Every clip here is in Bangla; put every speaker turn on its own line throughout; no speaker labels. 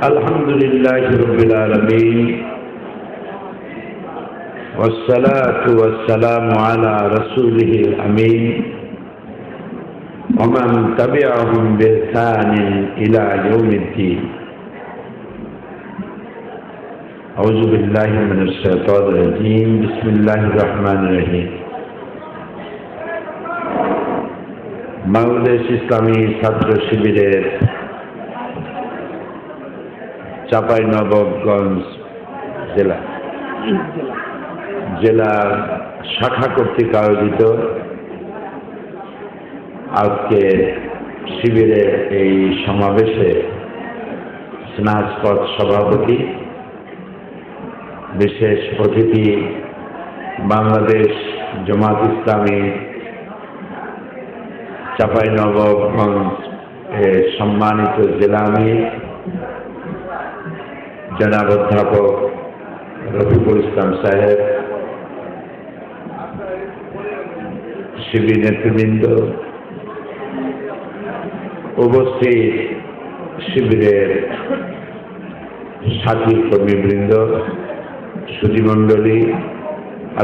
আলহামদুলিল্লাহি রাব্বিল আলামিন والصلاة والسلام على رسوله الأمين ومن تبعهم بإحسان إلى يوم الدين أعوذ بالله من الشيطان الرجيم بسم الله الرحمن الرحيم বাংলাদেশ ইসলামী ছাত্র শিবিরের চাঁপাইনবাবগঞ্জ জেলা শাখা কর্তৃক আয়োজিত আজকে শিবিরের এই সমাবেশে স্নাতক সভাপতি বিশেষ অতিথি বাংলাদেশ জামাত ইসলামী চাঁপাইনবাবগঞ্জ সম্মানিত জেলা আমির জনাব অধ্যাপক রফিকুল ইসলাম সাহেব, শিবির নেতৃবৃন্দ, উপস্থিত শিবিরের সাথী কর্মীবৃন্দ, সুধীমণ্ডলী,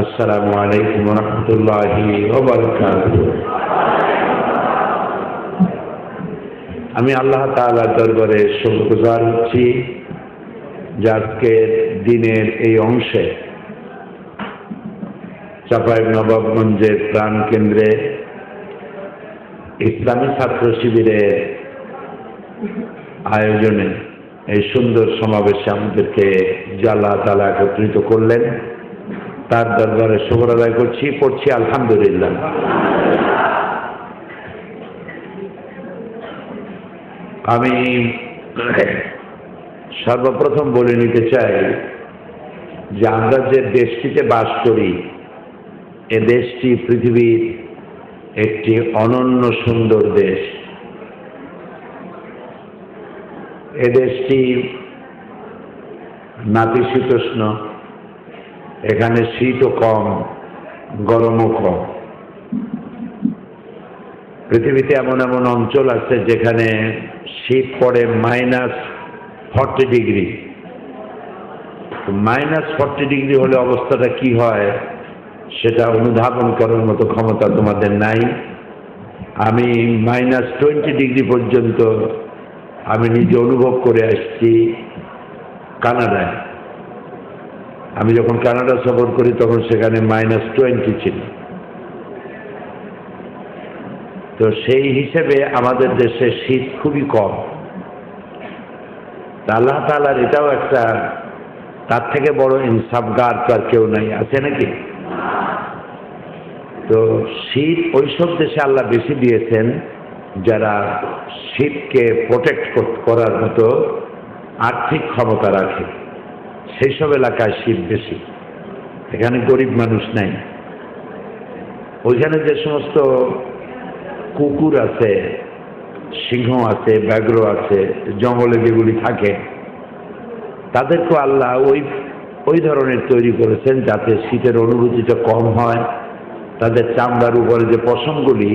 আসসালামু আলাইকুম ওয়া রাহমাতুল্লাহি ওয়া বারাকাতুহু। আমি আল্লাহ তাআলার দরবারে শুকরগুজার হচ্ছি যে আজকের দিনের এই অংশে চাঁপাইনবাবগঞ্জের প্রাণকেন্দ্রে ইসলামী ছাত্র শিবিরের আয়োজনে এই সুন্দর সমাবেশে আমাদেরকে যে আল্লাহ তাআলা একত্রিত করলেন তার দরবারে শুকর আদায় করছি, পড়ছি আলহামদুলিল্লাহ। আমি সর্বপ্রথম বলে নিতে চাই যে আমরা যে দেশটিতে বাস করি এ দেশটি পৃথিবীর একটি অনন্য সুন্দর দেশ। এ দেশটি নাতিশীতোষ্ণ, এখানে শীতও কম গরমও কম। পৃথিবীতে এমন এমন অঞ্চল আছে যেখানে শীত পড়ে -40 ডিগ্রি। -40 ডিগ্রি হলে অবস্থাটা কি হয় সেটা অনুধাবন করার মতো ক্ষমতা তোমাদের নাই। আমি -20 ডিগ্রি পর্যন্ত আমি নিজে অনুভব করে আসছি কানাডায়। আমি যখন কানাডা সফর করি তখন সেখানে -20 ছিল। তো সেই হিসেবে আমাদের দেশে শীত খুবই কম। আল্লাহ তাআলার এটাও একটা, তার থেকে বড় ইনসাফগার তো আর কেউ নাই, আছে নাকি? তো শীত ওইসব দেশে আল্লাহ বেশি দিয়েছেন যারা শীতকে প্রোটেক্ট করার মতো আর্থিক ক্ষমতা রাখে। সেই সব এলাকায় শীত বেশি, এখানে গরিব মানুষ নাই। ওইখানে যে সমস্ত কুকুর আছে, সিংহ আছে, ব্যাঘ্র আছে, জঙ্গলে যেগুলি থাকে তাদেরকেও আল্লাহ ওই ধরনের তৈরি করেছেন যাতে শীতের অনুভূতিটা কম হয়। তাদের চামড়ার উপরে যে পশমগুলি,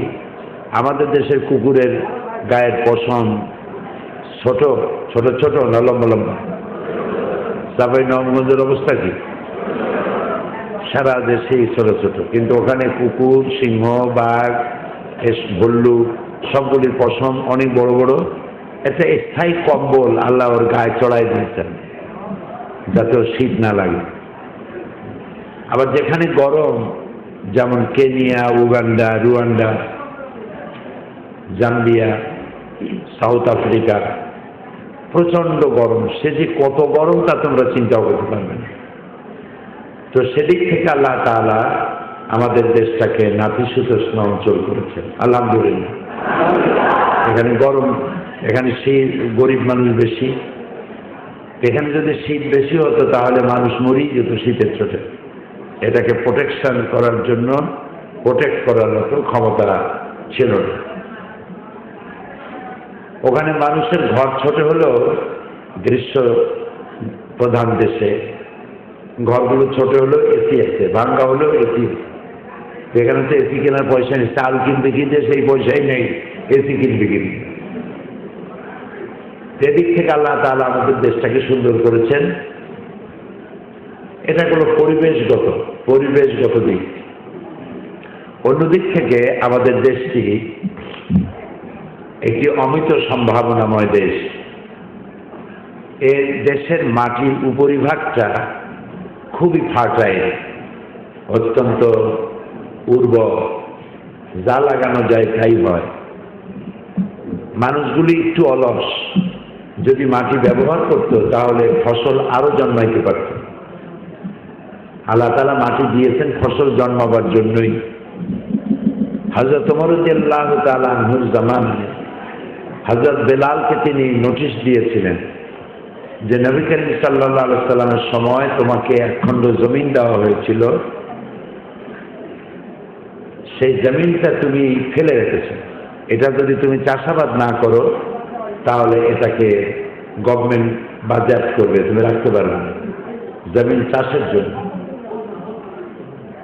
আমাদের দেশের কুকুরের গায়ের পশম ছোট ছোট ছোট না লম্বা লম্বা? চাঁপাইনবাবগঞ্জের অবস্থা কি? সারা দেশেই ছোট ছোট, কিন্তু ওখানে কুকুর, সিংহ, বাঘ, ভল্লুক সবগুলির পশম অনেক বড় বড়। একটা স্থায়ী কম্বল আল্লাহ ওর গায়ে চড়াই দিয়েছেন যাতে ওর শীত না লাগে। আবার যেখানে গরম, যেমন Kenya, Uganda, Rwanda, Zambia, south Africa, প্রচন্ড গরম। সে যে কত গরম তা তোমরা চিন্তাও করতে পারবে না। তো সেদিক থেকে আল্লাহ তাআলা আমাদের দেশটাকে নাতিশীতোষ্ণ অঞ্চল করেছেন, আলহামদুলিল্লাহ। এখানে গরম, এখানে শীত, গরিব মানুষ বেশি। এখানে যদি শীত বেশি হতো তাহলে মানুষ মরেই যেত শীতের চোটে। এটাকে প্রোটেকশন করার জন্য, প্রোটেক্ট করার মতো ক্ষমতা ছিল না। ওখানে মানুষের ঘর ছোট হলেও গ্রীষ্ম প্রধান দেশে ঘরগুলো ছোট হলেও এসি আছে, ভাঙ্গা হলেও এসি। এখানে তো এসি কেনার পয়সা নেই, চাল কিনবে কিনতে সেই পয়সাই নেই, এসি কিনবে কিনবে। যেদিক থেকে আল্লাহ তাআলা আমাদের দেশটাকে সুন্দর করেছেন, এটা কোনো পরিবেশগত দিক। অন্যদিক থেকে আমাদের দেশটি একটি অমিত সম্ভাবনাময় দেশ। এই দেশের মাটির উপরিভাগটা খুবই ফার্টাইল, অত্যন্ত উর্বর, যা লাগানো যায় তাই হয়। মানুষগুলি একটু অলস, যদি মাটি ব্যবহার করত তাহলে ফসল আরো জন্মাইতে পারত। আল্লাহ তাআলা মাটি দিয়েছেন ফসল জন্মাবার জন্যই। হযরত ওমর রাদিয়াল্লাহু তাআলা আনহুর জামানায় হযরত বেলালকে তিনি নোটিশ দিয়েছিলেন যে নবী করিম সাল্লাল্লাহু আলাইহি সাল্লামের সময় তোমাকে একখণ্ড জমিন দেওয়া হয়েছিল, সেই জমিনটা তুমি ফেলে রেখেছো। এটা যদি তুমি চাষাবাদ না করো তাহলে এটাকে গভর্নমেন্ট বাজেয়াপ্ত করবে, তুমি রাখতে পারবে না, জমিন চাষের জন্য।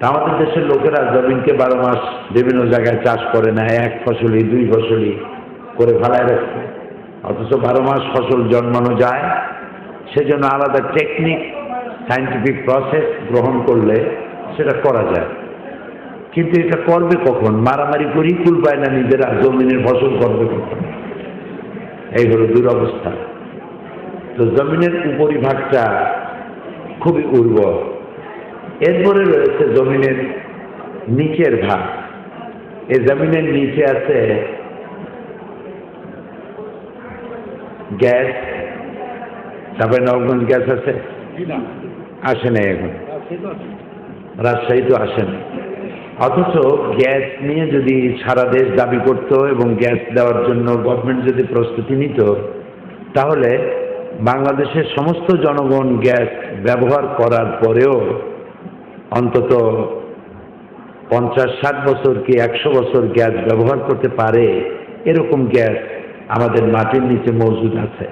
আমাদের দেশের লোকেরা জমিনকে 12 মাস বিভিন্ন জায়গায় চাষ করে না, এক ফসলি 2 ফসলি করে ফেলায় রাখছে। অথচ 12 মাস ফসল জন্মানো যায়, সেজন্য আলাদা টেকনিক, সায়েন্টিফিক প্রসেস গ্রহণ করলে সেটা করা যায়। কিন্তু এটা করবে কখন? মারামারি করি কুল পায় না নিজেরা, জমিনের ফসল করবে কখন? এই হলো দুরবস্থা। তো জমিনের উপরিভাগটা খুবই উর্বর। এরপরে রয়েছে জমিনের নিচের ভাগ। এই জমিনের নিচে আছে গ্যাস, তারপরে নবগঞ্জ গ্যাস আছে, আসে না এখন, রাজশাহী তো আসে না। অথচ গ্যাস নিয়ে যদি সারা দেশ দাবি করত এবং গ্যাস দেওয়ার জন্য গভর্নমেন্ট যদি প্রস্তুতি নিত, তাহলে বাংলাদেশের সমস্ত জনগণ গ্যাস ব্যবহার করার পরেও অন্তত 50-60 বছর কি 100 বছর গ্যাস ব্যবহার করতে পারে, এরকম গ্যাস আমাদের মাটির নিচে মজুদ আছে।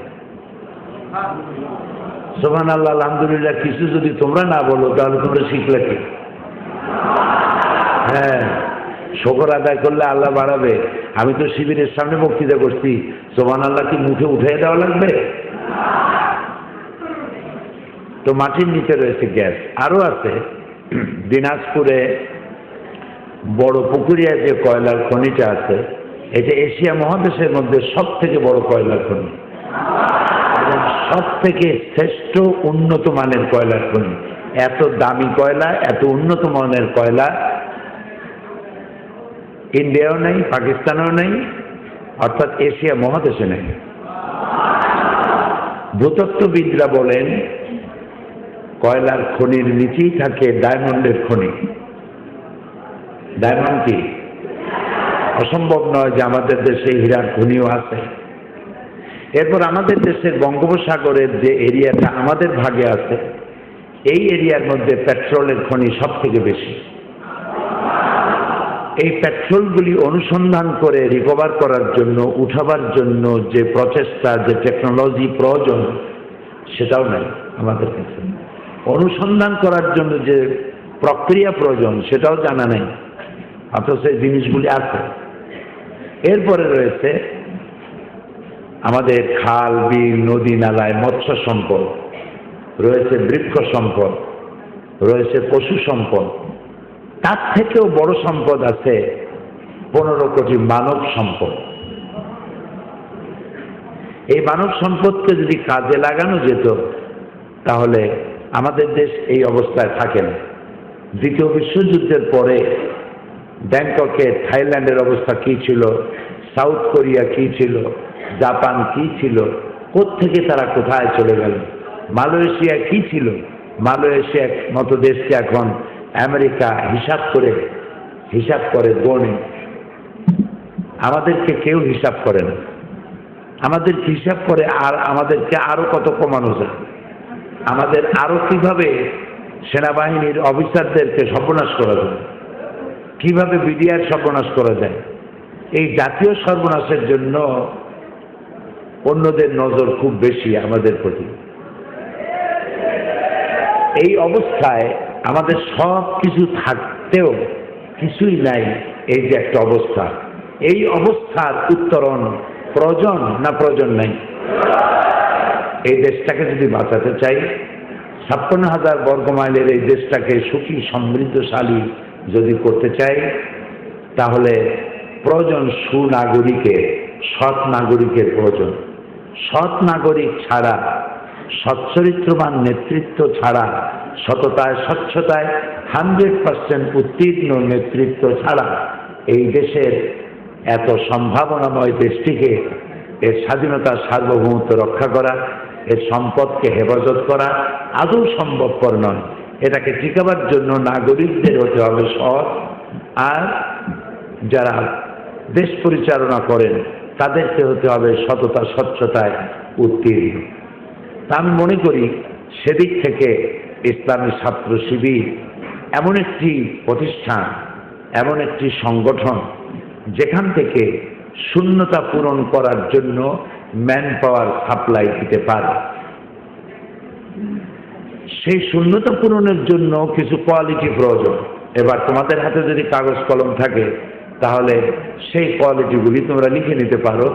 সুবহানাল্লাহ, আলহামদুলিল্লাহ। কিছু যদি তোমরা না বলো তাহলে তোমরা শিখলে কি? হ্যাঁ, শুকর আদায় করলে আল্লাহ বাড়াবে। আমি তো শিবিরের সামনে বক্তৃতা করছি, সুবহানাল্লাহ কি মুখে উঠিয়ে দেওয়া লাগবে? তো মাটির নিচে রয়েছে গ্যাস। আরো আছে দিনাজপুরে বড় পুকুরিয়া যে কয়লার খনিটা আছে, এটা এশিয়া মহাদেশের মধ্যে সব থেকে বড় কয়লার খনি এবং সব থেকে শ্রেষ্ঠ উন্নত মানের কয়লার খনি। এত দামি কয়লা, এত উন্নত মানের কয়লা ইন্ডিয়াও নেই, পাকিস্তানেও নেই, অর্থাৎ এশিয়া মহাদেশে নেই। ভূতত্ত্ববিদরা বলেন কয়লার খনির নিচেই থাকে ডায়মন্ডের খনি। ডায়মন্ড কি? অসম্ভব নয় যে আমাদের দেশে হীরার খনিও আছে। এরপর আমাদের দেশের বঙ্গোপসাগরের যে এরিয়াটা আমাদের ভাগে আছে, এই এরিয়ার মধ্যে পেট্রোলের খনি সব থেকে বেশি। এই পেট্রোলগুলি অনুসন্ধান করে রিকভার করার জন্য, উঠাবার জন্য যে প্রচেষ্টা, যে টেকনোলজি প্রয়োজন, সেটাও নাই আমাদের কাছে। অনুসন্ধান করার জন্য যে প্রক্রিয়া প্রয়োজন, সেটাও জানা নেই, অথচ এই জিনিসগুলি আছে। এরপরে রয়েছে আমাদের খাল, বিল, নদী, নালায় মৎস্য সম্পদ, রয়েছে বৃক্ষ সম্পদ, রয়েছে পশু সম্পদ। তার থেকেও বড় সম্পদ আছে 15 কোটি মানব সম্পদ। এই মানব সম্পদকে যদি কাজে লাগানো যেত তাহলে আমাদের দেশ এই অবস্থায় থাকে না। দ্বিতীয় বিশ্বযুদ্ধের পরে ব্যাংককে থাইল্যান্ডের অবস্থা কি ছিল, সাউথ কোরিয়া কি ছিল, জাপান কি ছিল, কোত্থেকে তারা কোথায় চলে গেল, মালয়েশিয়া কি ছিল, মালয়েশিয়ার মতো দেশকে এখন আমেরিকা হিসাব করে গণে। আমাদেরকে কেউ হিসাব করে না। আমাদের হিসাব করে আর আমাদেরকে আরো কত কমানো যায়, আমাদের আরো কিভাবে সেনাবাহিনীর অফিসারদেরকে সর্বনাশ করা যায়, কিভাবে বিডিআর সর্বনাশ করা যায়। এই জাতীয় সর্বনাশের জন্য অন্যদের নজর খুব বেশি আমাদের প্রতি। এই অবস্থায় আমাদের সব কিছু থাকতেও কিছুই নাই, এই যে একটা অবস্থা, এই অবস্থার উত্তরণ প্রয়োজন না প্রয়োজন নাই? এই দেশটাকে যদি বাঁচাতে চাই, 56,000 বর্গমাইলের এই দেশটাকে সুখী সমৃদ্ধশালী যদি করতে চাই, তাহলে প্রয়োজন সুনাগরিকের, সৎ নাগরিকের প্রয়োজন। সৎ নাগরিক ছাড়া, সচ্চরিত্রবান নেতৃত্ব ছাড়া, সততায় স্বচ্ছতায় 100% উত্তীর্ণ নেতৃত্ব ছাড়া এই দেশের এত সম্ভাবনাময় দেশটিকে, এর স্বাধীনতা সার্বভৌমত্ব রক্ষা করা, এর সম্পদকে হেফাজত করা আদৌ সম্ভবপর নয়। এটাকে টিকাবার জন্য নাগরিকদের হতে হবে সৎ, আর যারা দেশ পরিচালনা করেন তাদেরকে হতে হবে সততা স্বচ্ছতায় উত্তীর্ণ। তা আমি মনে করি সেদিক থেকে ইসলামী ছাত্র শিবির এমন একটি প্রতিষ্ঠান, এমন একটি সংগঠন যেখান থেকে শূন্যতা পূরণ করার জন্য ম্যান পাওয়ার সাপ্লাই দিতে পারে। সেই শূন্যতা পূরণের জন্য কিছু কোয়ালিটি প্রয়োজন। এবার তোমাদের হাতে যদি কাগজ কলম থাকে তাহলে সেই কোয়ালিটিগুলি তোমরা লিখে নিতে পারো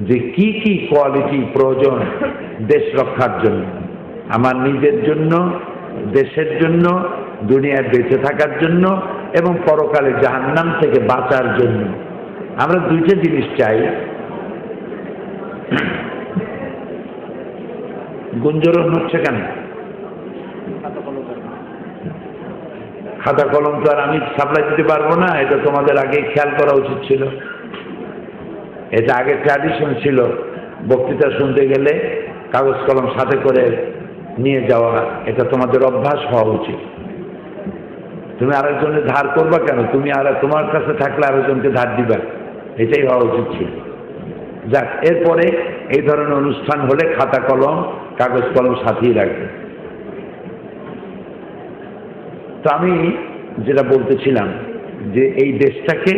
যে কি কি কোয়ালিটি প্রয়োজন দেশ রক্ষার জন্য, আমার নিজের জন্য, দেশের জন্য, দুনিয়ায় বেঁচে থাকার জন্য এবং পরকালে জাহান্নাম থেকে বাঁচার জন্য। আমরা দুইটা জিনিস চাই। গুঞ্জরণ হচ্ছে কেন? খাতা কলম তো আর আমি সাপ্লাই দিতে পারবো না, এটা তোমাদের আগে খেয়াল করা উচিত ছিল। এটা আগে ট্র্যাডিশন ছিল, বক্তৃতা শুনতে গেলে কাগজ কলম সাথে করে নিয়ে যাওয়া, এটা তোমাদের অভ্যাস হওয়া উচিত। তুমি আরেকজনের ধার করবা কেন? তুমি আর তোমার কাছে থাকলে আরেকজনকে ধার দিবা, এটাই হওয়া উচিত ছিল। যাক, এরপরে এই ধরনের অনুষ্ঠান হলে খাতা কলম কাগজ কলম সাথেই রাখবে। তো আমি যেটা বলতেছিলাম যে এই দেশটাকে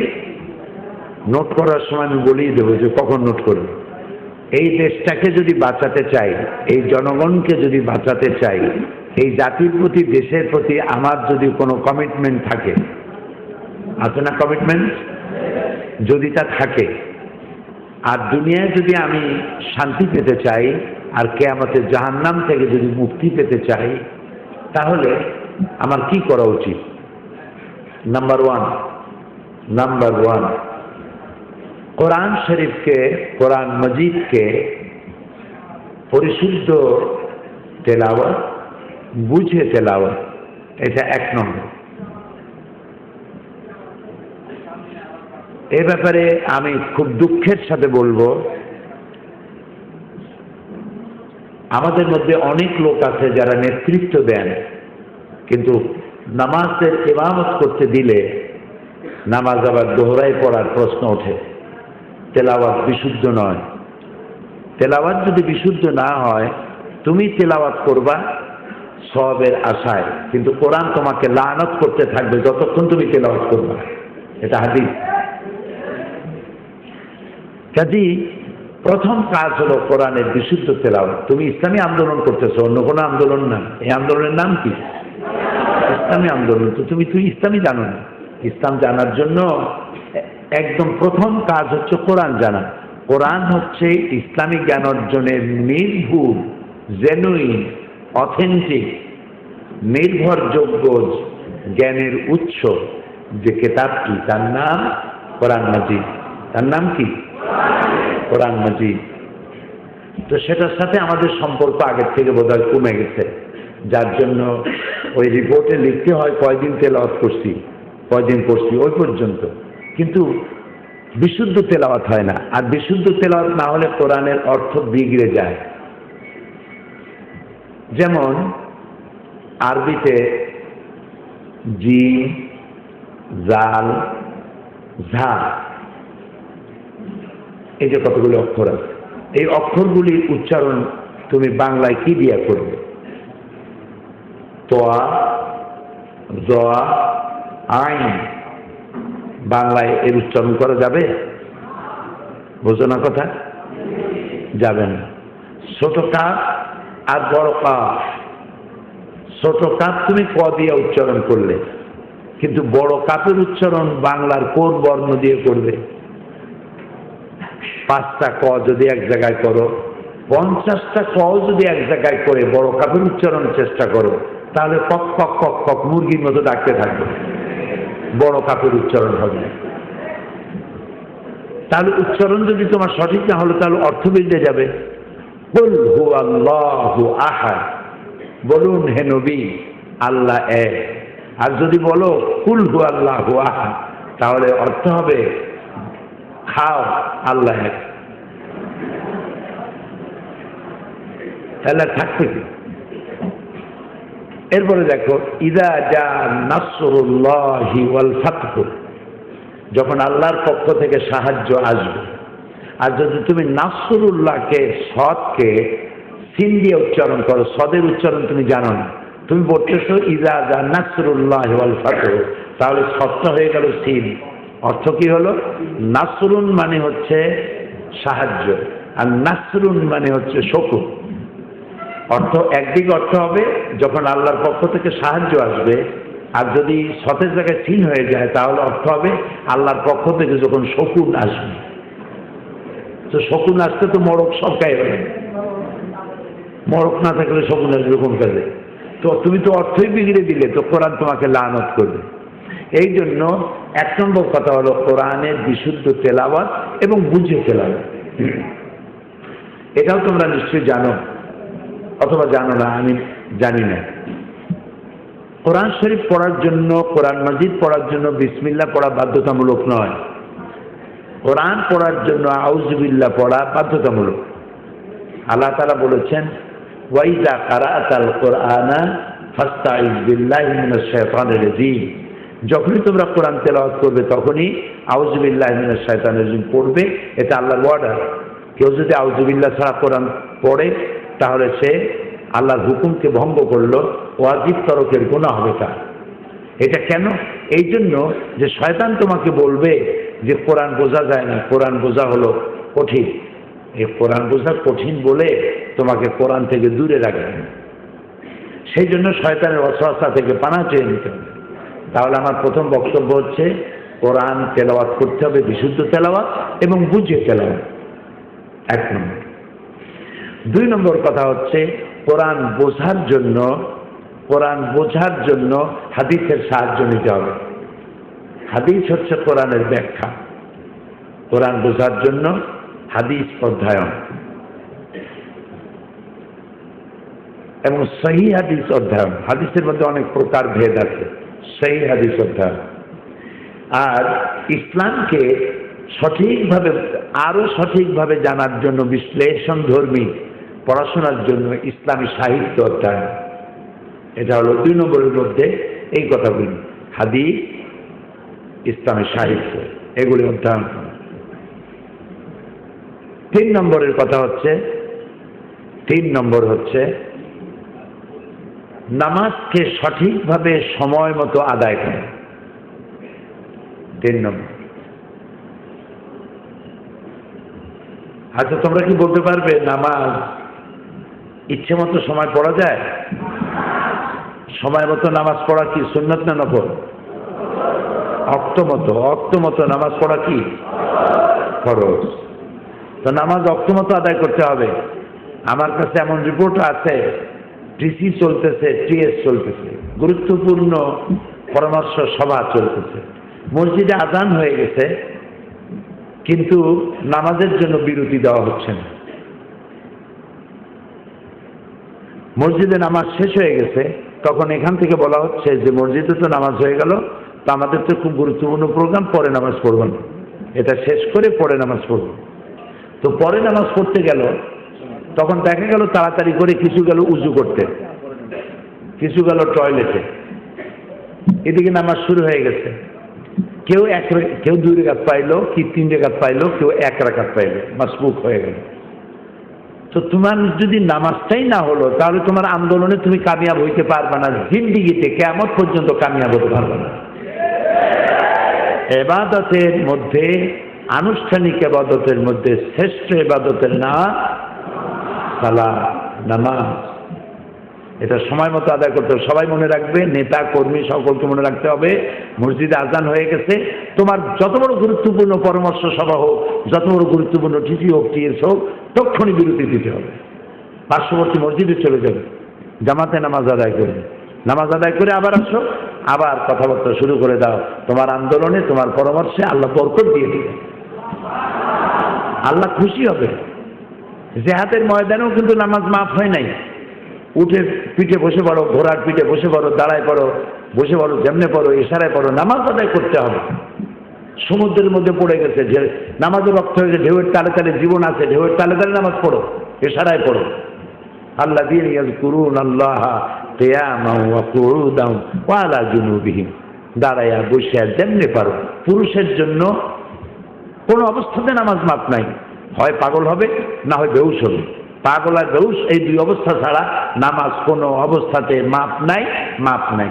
নোট করার সময় আমি বলেই দেবো যে কখন নোট করবে। এই দেশটাকে যদি বাঁচাতে চাই, এই জনগণকে যদি বাঁচাতে চাই, এই জাতির প্রতি, দেশের প্রতি আমার যদি কোনো কমিটমেন্ট থাকে, আছে না কমিটমেন্ট? যদি তা থাকে, আর দুনিয়ায় যদি আমি শান্তি পেতে চাই, আর কিয়ামতের জাহান্নাম থেকে যদি মুক্তি পেতে চাই, তাহলে আমার কি করা উচিত? নাম্বার ওয়ান, কোরআন শরীফকে, কোরআন মজিদকে পরিশুদ্ধ তেলাওয়াত, বুঝে তেলাওয়াত, এটা 1 নম্বর। এ ব্যাপারে আমি খুব দুঃখের সাথে বলবো, আমাদের মধ্যে অনেক লোক আছে যারা নেতৃত্ব দেন, কিন্তু নামাজের ইমামত করতে দিলে নামাজ আবার দোহরায় পড়ার প্রশ্ন ওঠে। তেলাওয়াত বিশুদ্ধ নয়। তেলাওয়াত যদি বিশুদ্ধ না হয়, তুমি তেলাওয়াত করবা সওয়াবের আশায়, কিন্তু কোরআন তোমাকে লানত করতে থাকবে যতক্ষণ তুমি তেলাওয়াত করবা। এটা হাদিস। কাজী প্রথম কাজ হলো কোরআনের বিশুদ্ধ তেলাওয়াত। তুমি ইসলামী আন্দোলন করতেছো, অন্য কোনো আন্দোলন না। এই আন্দোলনের নাম কি? ইসলামী আন্দোলন। তো তুমি ইসলামী জানো না। ইসলাম জানার জন্য একদম প্রথম কাজ হচ্ছে কোরআন জানা। কোরআন হচ্ছে ইসলামী জ্ঞান অর্জনের নির্ভুল, জেনুইন, অথেন্টিক, নির্ভরযোগ্য জ্ঞানের উৎস যে কেতাবটি, তার নাম কোরআন মাজিদ। তার নাম কি? কোরআন মাজিদ। তো সেটার সাথে আমাদের সম্পর্ক আগের থেকে বোধহয় কমে গেছে, যার জন্য ওই রিপোর্টে লিখতে হয় কয়দিন তেলাওয়াত করছি, কয়দিন পড়ছি, ওই পর্যন্ত। কিন্তু বিশুদ্ধ তেলাওয়াত হয় না। আর বিশুদ্ধ তেলাওয়াত না হলে কোরআনের অর্থ বিগড়ে যায়। যেমন আরবিতে জিম, জাল, ঝা, এই যে কতগুলি অক্ষর আছে, এই অক্ষরগুলির উচ্চারণ তুমি বাংলায় কি দিয়া করবে? তোয়া, জয়া, আইন, বাংলায় এর উচ্চারণ করা যাবে? বোঝো না কথা? যাবে না। ছোট কাপ আর বড় কাপ, ছোট কাপ তুমি ক দিয়ে উচ্চারণ করলে, কিন্তু বড় কাপের উচ্চারণ বাংলার কোন বর্ণ দিয়ে করবে? 5টা ক যদি এক জায়গায় করো, 50টা কও যদি এক জায়গায় করে বড় কাফের উচ্চারণের চেষ্টা করো, তাহলে কক কক কক কক মুরগির মতো ডাকতে থাকবে, বড় কাফের উচ্চারণ হবে। তাহলে উচ্চারণ যদি তোমার সঠিক না হলো, তাহলে অর্থ বিগড়ে যাবে। কুল হুয়াল্লাহু আহাদ, বলুন হে নবী আল্লাহ এক। আর যদি বলো কুল হুয়াল্লাহু আহাদ, তাহলে অর্থ হবে খাও আল্লাহ এক। তাহলে থাকবে কি? এরপরে দেখো, ইদা জা নাসরুল্লাহি ওয়াল ফাতহু, যখন আল্লাহর পক্ষ থেকে সাহায্য আসবে। আর যদি তুমি নাসরুল্লাহকে সদকে সিন দিয়ে উচ্চারণ করো, সদের উচ্চারণ তুমি জানো না, তুমি বলতেছো ইদা জা নাসরুল্লাহি ওয়াল ফাতহু, তাহলে সদটা হয়ে গেল সিন। অর্থ কি হলো? নাসরুন মানে হচ্ছে সাহায্য, আর নাসরুন মানে হচ্ছে শকুন। অর্থ একদিকে অর্থ হবে যখন আল্লাহর পক্ষ থেকে সাহায্য আসবে, আর যদি সতের জায়গায় সিন হয়ে যায় তাহলে অর্থ হবে আল্লাহর পক্ষ থেকে যখন শকুন আসবে। তো শকুন আসতে তো মড়ক সব গায়ে হবে, মড়ক না থাকলে শকুন আসবে কোন কাজে? তো তুমি তো অর্থই বিগড়ে দিলে, তো কোরআন তোমাকে লানত করবে। এই জন্য 1 নম্বর কথা হলো কোরআনের বিশুদ্ধ তেলাওয়াত এবং বুঝে তেলাওয়াত। এটাও তোমরা নিশ্চয়ই জানো, অথবা জানো না, আমি জানি না। কোরআন শরীফ পড়ার জন্য, কোরআন মাজিদ পড়ার জন্য বিসমিল্লাহ পড়া বাধ্যতামূলক নয়। কোরআন পড়ার জন্য আউযুবিল্লাহ পড়া বাধ্যতামূলক। আল্লাহ তাআলা বলেছেন, ওয়াইদা কারাআতাল কোরআনা ফাস্তাইজ বিল্লাহি মিনাশ শাইতানির রাজীম, যখনই তোমরা কোরআন তেলাওয়াত করবে তখনই আউযুবিল্লাহি মিনাশ শাইতানির রাজীম পড়বে। এটা আল্লাহর অর্ডার। কেউ যদি আউযুবিল্লাহ ছাড়া কোরআন পড়ে তাহলে সে আল্লাহর হুকুমকে ভঙ্গ করলো, ওয়াজিব তরকের গুনাহ হবে তার। এটা কেন? এই জন্য যে শয়তান তোমাকে বলবে যে কোরআন বোঝা যায় না, কোরআন বোঝা হলো কঠিন। এই কোরআন বোঝা কঠিন বলে তোমাকে কোরআন থেকে দূরে রাখবে। সেই জন্য শয়তানের ওয়াসওয়াসা থেকে পানা চেয়ে নিতে হবে। তাহলে আমার প্রথম বক্তব্য হচ্ছে কোরআন তেলাওয়াত করতে হবে বিশুদ্ধ তেলাওয়াত এবং বুঝে তেলাওয়াত, 1 নম্বর। 2 নম্বর কথা হচ্ছে কোরআন বোঝার জন্য হাদিসের সাহায্য নিতে হবে। হাদিস হচ্ছে কোরআনের ব্যাখ্যা। কোরআন বোঝার জন্য হাদিস অধ্যয়ন এবং সহি হাদিস অধ্যয়ন। হাদিসের মধ্যে অনেক প্রকার ভেদ আছে, সহি হাদিস অধ্যয়ন। আর ইসলামকে সঠিকভাবে, আরো সঠিকভাবে জানার জন্য বিশ্লেষণধর্মী পড়াশোনার জন্য ইসলামী সাহিত্য অধ্যয়ন। এটা হলো 2 নম্বরের মধ্যে এই কথাগুলি, হাদিস, ইসলামী সাহিত্য, এগুলি অধ্যয়ন করা। 3 নম্বরের কথা হচ্ছে, 3 নম্বর হচ্ছে নামাজকে সঠিকভাবে সময় মতো আদায় করা। 3 নম্বর। আচ্ছা, তোমরা কি বলতে পারবে নামাজ ইচ্ছে মতো সময় পড়া যায়? সময় মতো নামাজ পড়া কি সুন্নাত না নফল? অক্ত মতো নামাজ পড়া কি ফরজ। তো নামাজ অক্ত মতো আদায় করতে হবে। আমার কাছে এমন রিপোর্ট আছে, টিসি চলতেছে, টিএস চলতেছে, গুরুত্বপূর্ণ পরামর্শ সভা চলতেছে, মসজিদে আজান হয়ে গেছে কিন্তু নামাজের জন্য বিরতি দেওয়া হচ্ছে না। মসজিদে নামাজ শেষ হয়ে গেছে, তখন এখান থেকে বলা হচ্ছে যে মসজিদে তো নামাজ হয়ে গেল, তো আমাদের তো খুব গুরুত্বপূর্ণ প্রোগ্রাম, পরে নামাজ পড়ব না, এটা শেষ করে পরে নামাজ পড়ব। তো পরে নামাজ পড়তে গেল, তখন দেখা গেল তাড়াতাড়ি করে কিছু গেল উজু করতে, কিছু গেল টয়লেটে, এদিকে নামাজ শুরু হয়ে গেছে। কেউ 2 রাকাত পাইলো, কি 3 রাকাত পাইলো, কেউ 1 রাকাত পাইলো, মাসবুক হয়ে গেল। তো তোমার যদি নামাজটাই না হলো, তাহলে তোমার আন্দোলনে তুমি কামিয়াব হইতে পারবে না, জিন্দেগিতে কিয়ামত পর্যন্ত কামিয়াব হতে পারবে না। ইবাদতের মধ্যে, আনুষ্ঠানিক ইবাদতের মধ্যে শ্রেষ্ঠ ইবাদতের নাম সালাত, নামাজ। এটা সময় মতো আদায় করতে হবে। সবাই মনে রাখবে, নেতা কর্মী সকলকে মনে রাখতে হবে, মসজিদে আজান হয়ে গেছে, তোমার যত বড় গুরুত্বপূর্ণ পরামর্শ সভা হোক, যত বড় গুরুত্বপূর্ণ টিভি হোক, টিএস হোক, তক্ষণই বিরতি দিতে হবে। পার্শ্ববর্তী মসজিদে চলে যাবে, জামাতে নামাজ আদায় করবে, নামাজ আদায় করে আবার আসো, আবার কথাবার্তা শুরু করে দাও। তোমার আন্দোলনে, তোমার পরামর্শে আল্লাহ বরকত দিয়ে দিবে, আল্লাহ খুশি হবে। জিহাদের ময়দানেও কিন্তু নামাজ মাফ হয় নাই। উঠে পিঠে বসে পড়ো, ঘোড়ার পিঠে বসে পড়ো, দাঁড়ায় পড়ো, বসে পড়ো, যেমনে পড়ো, ইশারায় পড়ো, নামাজ আদায় করতে হবে। সমুদ্রের মধ্যে পড়ে গেছে, যে নামাজের রক্ত হয়েছে, ঢেউয়ের তালে তালে জীবন আছে, ঢেউয়ের তালে তালে নামাজ পড়ো, ইশারায় পড়ো। আল্লাহ দিন ইয়াজকুরুন আল্লাহ কিয়ামান ওয়া কুউদান ওয়া আলা জুনুবিহিম, দাঁড়ায়া বসে যেমনে পারো। পুরুষের জন্য কোনো অবস্থাতে নামাজ মাপ নাই, হয় পাগল হবে না হয় বেহুশ হবে। পাগল আর বেহুশ এই দুই অবস্থা ছাড়া নামাজ কোনো অবস্থাতে মাপ নাই, মাপ নাই,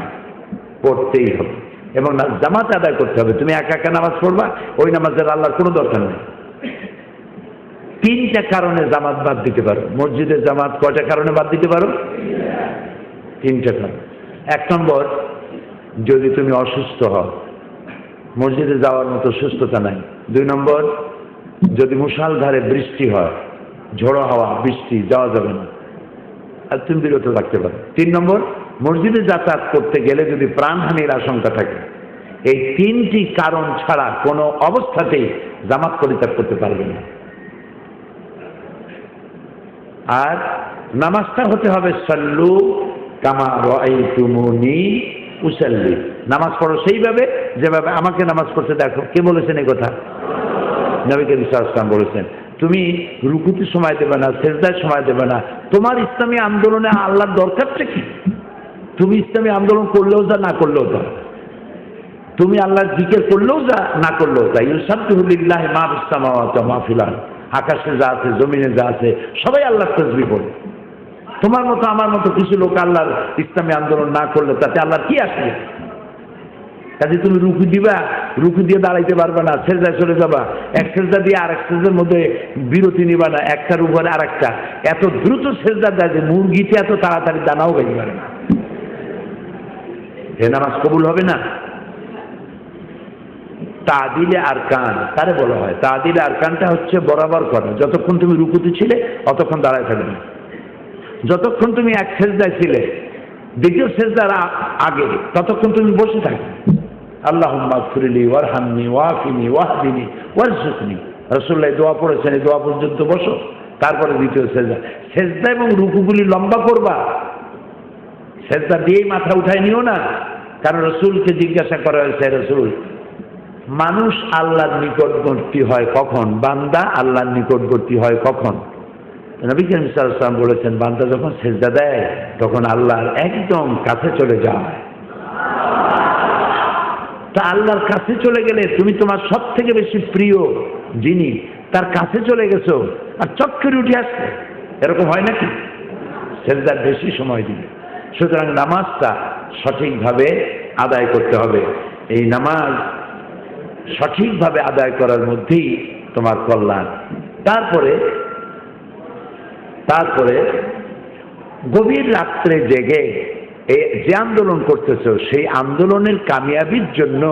পড়তেই হবে। এবং জামাত আদায় করতে হবে। তুমি একা একা নামাজ পড়বা, ওই নামাজের আল্লাহর কোনো দরকার নেই। তিনটা কারণে জামাত বাদ দিতে পারো। মসজিদের জামাত কয়টা কারণে বাদ দিতে পারো? তিনটা কারণ। এক নম্বর, যদি তুমি অসুস্থ হও, মসজিদে যাওয়ার মতো সুস্থতা নাই। দুই নম্বর, যদি মুষলধারে বৃষ্টি হয়, ঝোড়ো হাওয়া, বৃষ্টি, যাওয়া যাবে না, আর তুমি বিরত থাকতে পারো। তিন নম্বর, মসজিদে যাতায়াত করতে গেলে যদি প্রাণহানির আশঙ্কা থাকে। এই তিনটি কারণ ছাড়া কোনো অবস্থাতেই জামাত পরিত্যাগ করতে পারবে না। আর নামাজটা হতে হবে সাল্লু কামা রাআইতুমুনি উসাল্লি, নামাজ পড়ো সেইভাবে যেভাবে আমাকে নামাজ পড়তে দেখো। কে বলেছেন এই কথা? নবী করিম সাল্লাল্লাহু আলাইহি ওয়াসাল্লাম বলেছেন। তুমি রুকুতে সময় দেবে না, সেজদায় সময় দেবে না। তোমার ইসলামী আন্দোলনে আল্লাহর দরকারটা কি? তুমি ইসলামী আন্দোলন করলেও যা, না করলেও তা। তুমি আল্লাহর জিকির করলেও যা, না করলেও তা। ইউসাব্বিহু লিল্লাহি মা ফিস সামাওয়াতি ওয়া মা ফিল আরদ, আকাশে যা আছে, জমিনে যা আছে, সবাই আল্লাহর তাসবিহ পড়ে। তোমার মতো আমার মতো কিছু লোক আল্লাহর ইসলামী আন্দোলন না করলে তাতে আল্লাহর কি আসবে? কাজে তুমি রুকু দিবা, রুকু দিয়ে দাঁড়াইতে পারবে না, সেজদায় চলে যাবা, এক সেজদা দিয়ে আরেক সেজদার মধ্যে বিরতি নিবা না, একটার উপরে আরেকটা। এত দ্রুত সেজদা দেয় যে মুরগিতে এত তাড়াতাড়ি দানাও গাইতে পারে না। এ নামাজ কবুল হবে না। তাদিলে আরকান তারে বলা হয়। তাদিলে আরকানটা হচ্ছে বরাবর করা। যতক্ষণ তুমি রুকুতে ছিলে অতক্ষণ দাঁড়ায় থাকবে, যতক্ষণ তুমি এক সেজদায় ছিলে দ্বিতীয় সেজদার আগে ততক্ষণ তুমি বসে থাকবে। আল্লাহুম্মা গফিরলি ওয়ারহামনি ওয়াফিনি ওয়াহদিনি ওয়ারযুকনি, রাসূলুল্লাহ দোয়া পড়েছেন, এই দোয়া পর্যন্ত বসো, তারপরে দ্বিতীয় সেজদা। সেজদা এবং রুকুগুলি লম্বা করবা, সেজদা দিয়েই মাথা উঠায় নিও না। কারণ রাসূলকে জিজ্ঞাসা করা হয়েছে, রাসূল, মানুষ আল্লাহর নিকটবর্তী হয় কখন? বান্দা আল্লাহর নিকটবর্তী হয় কখন? নবী করিম সাল্লাল্লাহু আলাইহি ওয়াসাল্লাম বলেছেন, বান্দা যখন সেজদা দেয় তখন আল্লাহর একদম কাছে চলে যায়। তা আল্লাহর কাছে চলে গেলে তুমি তোমার সব থেকে বেশি প্রিয় যিনি, তার কাছে চলে গেছো আর চট করে উঠে আসছে, এরকম হয় নাকি? সেজদার বেশি সময় দিবে। সুতরাং নামাজটা সঠিকভাবে আদায় করতে হবে। এই নামাজ সঠিকভাবে আদায় করার মধ্যেই তোমার কল্যাণ। তারপরে গভীর রাত্রে জেগে যে আন্দোলন করতেছো সেই আন্দোলনের কামিয়াবির জন্য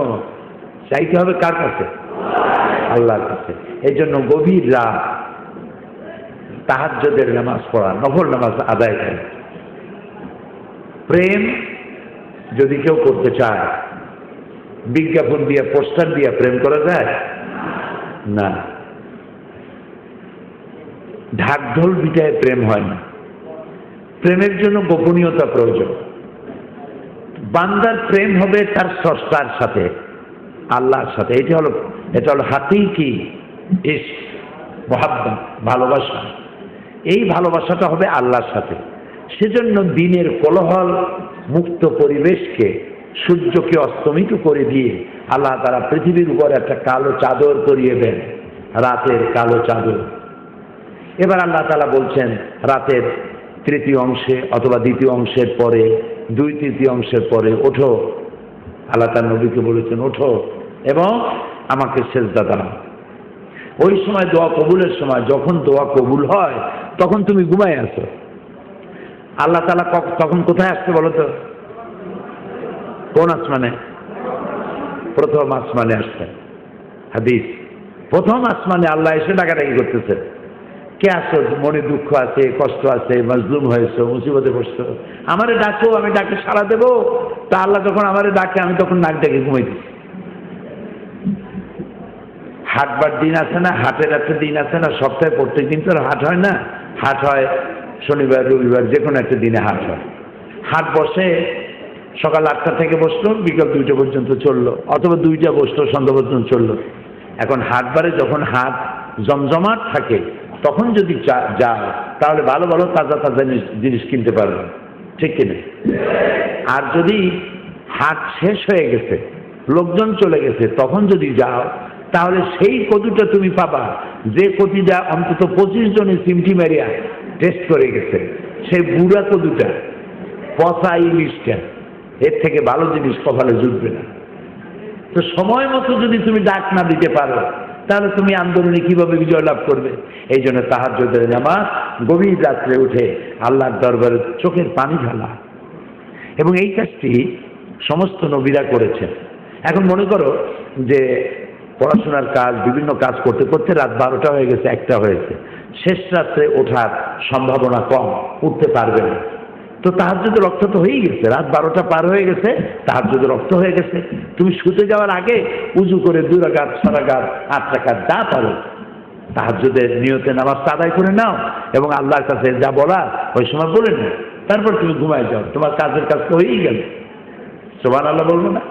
চাইতে হবে কার কাছে? আল্লাহর কাছে। এই জন্য গভীর রাত তাহাজ্জুদের নামাজ পড়া, নফল নামাজ আদায় করে। প্রেম যদি কেউ করতে চায়, বিজ্ঞাপন দিয়ে, পোস্টার দিয়ে প্রেম করা যায় না। ঢাকঢোল পিটায় প্রেম হয় না। প্রেমের জন্য গোপনীয়তা প্রয়োজন। বান্দার প্রেম হবে তার স্রষ্টার সাথে, আল্লাহর সাথে। এটা হলো হাকিকি ইশক, মুহাব্বত, ভালোবাসা। এই ভালোবাসাটা হবে আল্লাহর সাথে। সেজন্য দিনের কোলাহল মুক্ত পরিবেশকে, সূর্যকে অস্তমিত করে দিয়ে আল্লাহ তাআলা পৃথিবীর উপর একটা কালো চাদর করিয়ে দেন, রাতের কালো চাদর। এবার আল্লাহ তাআলা বলছেন, রাতের তৃতীয় অংশে অথবা দ্বিতীয় অংশের পরে, 2/3 অংশের পরে ওঠো। আল্লাহ তার নবীকে বলেছেন, ওঠো এবং আমাকে সেজদা দাও। ওই সময় দোয়া কবুলের সময়, যখন দোয়া কবুল হয় তখন তুমি ঘুমায় আছো। আল্লাহ তাআলা তখন কোথায় আসছে বলো তো? কোন আসমানে? প্রথম আসমানে আসছেন। হাদিস, প্রথম আসমানে আল্লাহ এসে ডাকাডাকি করতেছে, কে আসো, মনে দুঃখ আছে, কষ্ট আছে, মাজলুম হয়েছো, মুসিবতে পড়ছো, আমারে ডাকো, আমি ডাকে সাড়া দেবো। তা আল্লাহ যখন আমারে ডাকে আমি তখন নাক ডেকে ঘুমাইছি। হাটবার দিন আছে না, হাটের একটা দিন আছে না, সপ্তাহে প্রত্যেক দিন তো আর হাট হয় না, হাট হয় শনিবার রবিবার, যে কোনো একটা দিনে হাট হয়। হাট বসে সকাল 8টা থেকে বসলো, বিকাল 2টা পর্যন্ত চললো, অথবা 2টা বসলো, সন্ধ্যা পর্যন্ত চললো। এখন হাটবারে যখন হাট জমজমাট থাকে তখন যদি যায় তাহলে ভালো ভালো তাজা তাজা জিনিস কিনতে পারবে, ঠিক কিনা? আর যদি হাট শেষ হয়ে গেছে, লোকজন চলে গেছে, তখন যদি যাও তাহলে সেই কদুটা তুমি পাবা যে কদুটা অন্তত 25 জনের সিমটি মারিয়া টেস্ট করে গেছে, সেই বুড়া কদুটা, পচা ইলিশটা, এর থেকে ভালো জিনিস কপালে জুটবে না। তো সময় মতো যদি তুমি ডাক না দিতে পারো তাহলে তুমি আন্দোলনে কিভাবে বিজয় লাভ করবে? এই জন্য তাহাজ্জুদের নামাজ, গভীর রাত্রে উঠে আল্লাহর দরবারে চোখের পানি ঢালা, এবং এই কাজটি সমস্ত নবীরা করেছেন। এখন মনে করো যে পড়াশোনার কাজ, বিভিন্ন কাজ করতে করতে রাত 12টা হয়ে গেছে, 1টা হয়েছে, শেষ রাত্রে ওঠার সম্ভাবনা কম, উঠতে পারবে না। তো তাহাজ্জুদের রক্ত তো হয়েই গেছে, রাত 12টা পার হয়ে গেছে, তাহাজ্জুদের রক্ত হয়ে গেছে। তুমি শুতে যাওয়ার আগে উজু করে 2 রাকাত, 6 রাকাত, 8 রাকাত যা পারো তাহাজ্জুদের নিয়তে নামাজটা আদায় করে নাও, এবং আল্লাহর কাছে যা বলার ওই সময় বলে নাও, তারপর তুমি ঘুমায় যাও, তোমার কাজের কাজ তো হয়েই গেল। সুবহানাল্লাহ বলবো না?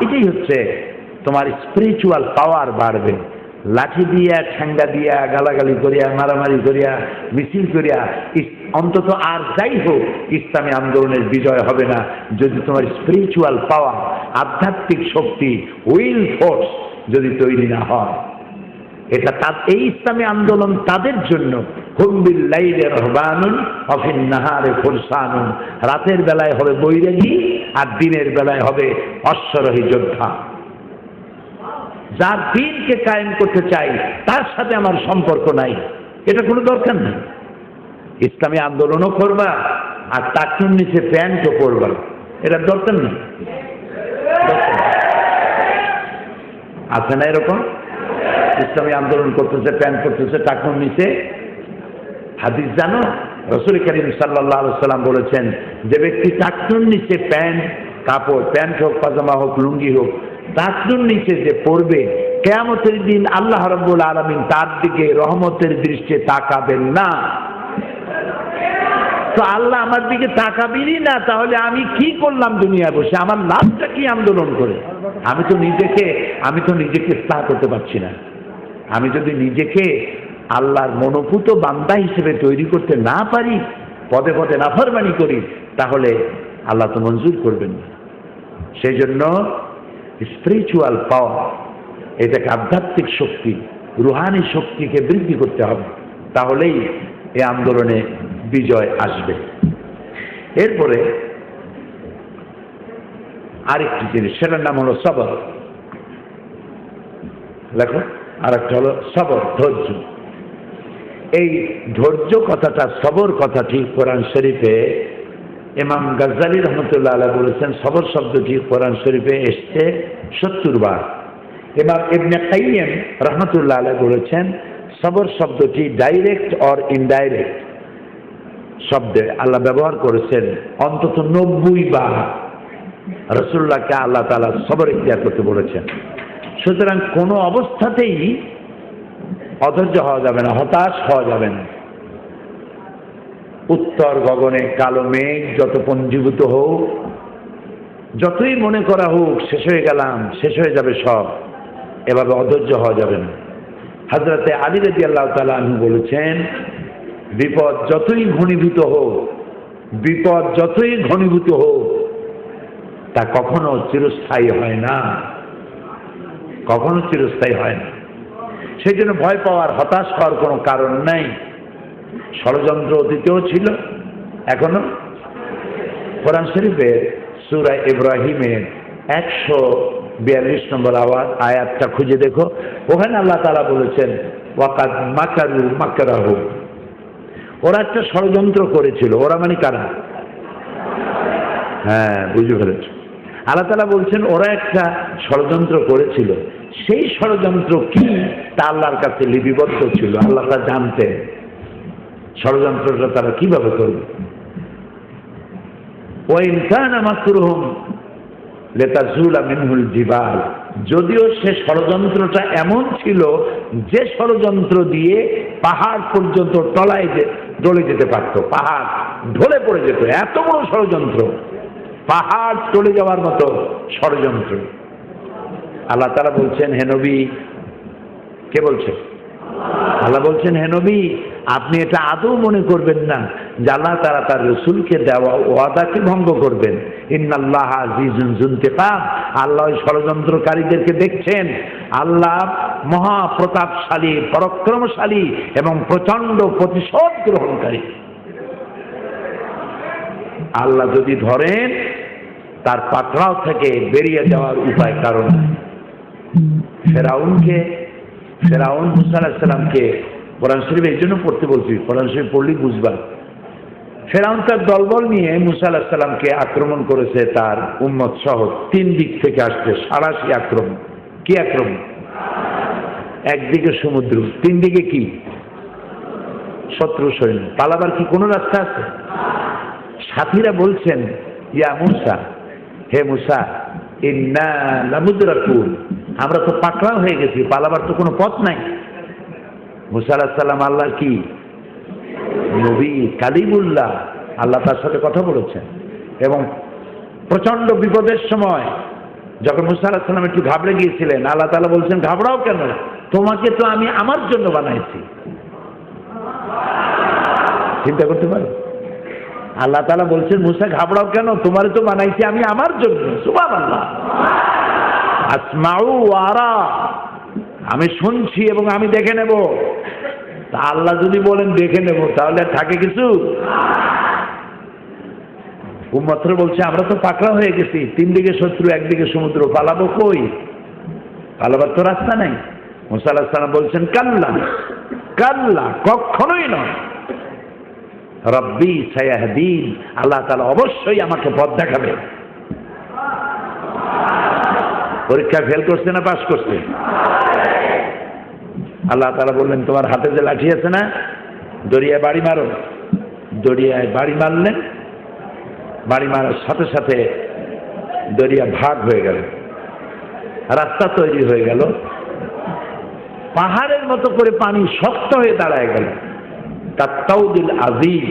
এটাই হচ্ছে তোমার স্পিরিচুয়াল পাওয়ার বাড়বে। লাঠি দিয়া, ঠ্যাঙ্গা দিয়া, গালাগালি করিয়া, মারামারি করিয়া, মিছিল করিয়া অন্তত আর যাই হোক ইসলামী আন্দোলনের বিজয় হবে না যদি তোমার স্পিরিচুয়াল পাওয়ার, আধ্যাত্মিক শক্তি, উইল ফোর্স যদি তৈরি না হয়। এটা এই ইসলামী আন্দোলন তাদের জন্য, হুম বিল লাইলি রাহবানুন ওয়া ফিন নাহারি ফুরসানুন, রাতের বেলায় হবে বৈরাগী আর দিনের বেলায় হবে অশ্বরোহী যোদ্ধা। যার দিনকে কায়েম করতে চাই তার সাথে আমার সম্পর্ক নাই, এটা কোনো দরকার নেই। ইসলামী আন্দোলনও করবা আর টাকনুর নিচে প্যান্টও পরবা, এটা দরকার নেই। আছে না এরকম? ইসলামী আন্দোলন করতেছে, প্যান্ট করতেছে টাকনুর নিচে। হাদিস জানো, রাসূল করিম সাল্লাল্লাহু আলাইহি ওয়াসাল্লাম বলেছেন, যে ব্যক্তি টাকনুর নিচে প্যান্ট, কাপড়, প্যান্ট হোক, পাজামা হোক, লুঙ্গি হোক, টাকনুর নিচে যে পড়বে, কিয়ামতের দিন আল্লাহ রাব্বুল আলামিন তার দিকে রহমতের দৃষ্টিতে তাকাবেন না। তো আল্লাহ আমার দিকে তাকাবেনই না, তাহলে আমি কি করলাম দুনিয়ায় বসে? আমার লাভটা কি আন্দোলন করে? আমি তো নিজেকে ইসলাহ করতে পারছি না। আমি যদি নিজেকে আল্লাহর মনোপুত বান্দা হিসেবে তৈরি করতে না পারি, পদে পদে নাফরমানি করি, তাহলে আল্লাহ তো মঞ্জুর করবেন না। সেই জন্য স্পিরিচুয়াল পাওয়ার, এটাকে আধ্যাত্মিক শক্তি, রুহানি শক্তিকে বৃদ্ধি করতে হবে, তাহলেই এই আন্দোলনে বিজয় আসবে। এরপরে আরেকটি জিনিস, সেটার নাম হলো সবর। দেখো, আরেকটা হলো সবর, ধৈর্য। এই ধৈর্য কথাটা, সবর কথাটি কোরআন শরীফে ইমাম গাজ্জালী রহমতুল্লাহ আলাইহি বলেছেন, সবর শব্দটি কোরআন শরীফে এসছে 70 বার। এবার ইবনে কাইয়্যিম রহমতুল্লাহ আলাইহি বলেছেন, সবর শব্দটি ডাইরেক্ট অর ইনডাইরেক্ট শব্দে আল্লাহ ব্যবহার করেছেন অন্তত 90 বার। রাসূলুল্লাহকে আল্লাহ তাআলা সবর ইখতিয়ার করতে বলেছেন। সুতরাং কোনো অবস্থাতেই অধৈর্য হওয়া যাবে না, হতাশ হওয়া যাবে না। উত্তর গগনে কালো মেঘ যত পঞ্জীভূত হোক, যতই মনে করা হোক শেষ হয়ে গেলাম, শেষ হয়ে যাবে সব, এভাবে অধৈর্য হওয়া যাবে না। হযরতে আলী রাদিয়াল্লাহু তাআলা আনহু বলেছেন, বিপদ যতই ঘনীভূত হোক, বিপদ যতই ঘনীভূত হোক, তা কখনো চিরস্থায়ী হয় না, কখনো চিরস্থায়ী হয় না। সেই জন্য ভয় পাওয়ার, হতাশ হওয়ার কোনো কারণ নাই। ষড়যন্ত্র অতীতেও ছিল, এখনো। কোরআন শরীফের সূরা ইব্রাহিমের 142 নম্বর আয়াতটা খুঁজে দেখো, ওখানে আল্লাহ তাআলা বলেছেন, ওয়াকাদ মাকারু মাকরাহু, ওরা একটা ষড়যন্ত্র করেছিল। ওরা মানে কারা? হ্যাঁ, বুঝে ফেলেছ। আল্লাহ তাআলা বলছেন ওরা একটা ষড়যন্ত্র করেছিল। সেই ষড়যন্ত্র কি তা আল্লাহর কাছে লিপিবদ্ধ ছিল। আল্লাহ তা জানতেন ষড়যন্ত্রটা তারা কিভাবে করবে। ওয়াইন কানা মাকরুহুম লিতাজুলা মিনহুল জিবাল, যদিও সে ষড়যন্ত্রটা এমন ছিল যে ষড়যন্ত্র দিয়ে পাহাড় পর্যন্ত তলায় ডলে যেতে পারত, পাহাড় ঢলে পড়ে যেত। এত বড় ষড়যন্ত্র, পাহাড় চলে যাওয়ার মতো ষড়যন্ত্র। আল্লাহ তাআলা বলছেন, হে নবী, কে বলছে? আল্লাহ বলছেন, হে নবী, আপনি এটা আদৌ মনে করবেন না যে আল্লাহ তাআলা তার রাসূলকে দেওয়া ওয়াদাকে ভঙ্গ করবেন। ইন্নাল্লাহ আজিজুন যুনতিকাম, আল্লাহ ওই ষড়যন্ত্রকারীদেরকে দেখছেন। আল্লাহ মহাপ্রতাপশালী, পরাক্রমশালী এবং প্রচন্ড প্রতিশোধ গ্রহণকারী। আল্লাহ যদি ধরেন তার পাকড়াও থেকে বেরিয়ে যাওয়ার উপায় কারণ ফেরাউন মুসা আলাইহিস সালামকে কোরআন শরীফ এই জন্য পড়তে বলছি, কোরআন শরীফ পড়লেই বুঝবা। ফেরাউন তার দলবল নিয়ে মুসা আলাইহিস সালামকে আক্রমণ করেছে, তার উম্মত সহ 3 দিক থেকে আসছে সাঁড়াশি আক্রমণ। কি আক্রমণ? একদিকে সমুদ্র, 3 দিকে কি? শত্রু সৈন্য। পালাবার কি কোনো রাস্তা আছে? সাথীরা বলছেন, ইয়া মুসা, হে মুসা, ইন্না লামুদরাকুন, আমরা তো পাকড়াও হয়ে গেছি, পালাবার তো কোনো পথ নাই। মুসা আলাইহিস সালাম আল্লাহর কি নবী, কালিমুল্লাহ, আল্লাহ তার সাথে কথা বলেছেন। এবং প্রচন্ড বিপদের সময় যখন মুসা আলাইহিস সালাম একটু ঘাবড়ে গিয়েছিলেন, আল্লাহ তাআলা বলছেন, ঘাবড়াও কেন, তোমাকে তো আমি আমার জন্য বানাইছি। চিন্তা করতে পারো? আল্লাহ তাআলা বলছেন, মুসা ঘাবড়াও কেন, তোমারে তো বানাইছি আমি আমার জন্য। সুবহানাল্লাহ। আসমাউ ওয়া আরা, আমি শুনছি এবং আমি দেখে নেব। তা আল্লাহ যদি বলেন দেখে নেব, তাহলে থাকে কিছু? উম্মতরা বলছে, আমরা তো পাকড়া হয়ে গেছি, 3 দিকে শত্রু, একদিকে সমুদ্র, পালাবো কই? পালাবার তো রাস্তা নাই। মুসা আলাইহিস সালাম বলছেন, কাল্লা কাল্লা, কখনোই নয়, রব্বি সায়াহদিন, আল্লাহ তাআলা অবশ্যই আমাকে পথ দেখাবে। পরীক্ষায় ফেল করছে না পাস করছে? আল্লাহ তাআলা বললেন, তোমার হাতে যে লাঠি আছে না, দরিয়ায় বাড়ি মারো। দরিয়ায় বাড়ি মারলেন, বাড়ি মারার সাথে সাথে দরিয়া ভাগ হয়ে গেল, রাস্তা তৈরি হয়ে গেল, পাহাড়ের মতো করে পানি শক্ত হয়ে দাঁড়ায় গেল। কাত্তাউদিল আজিম,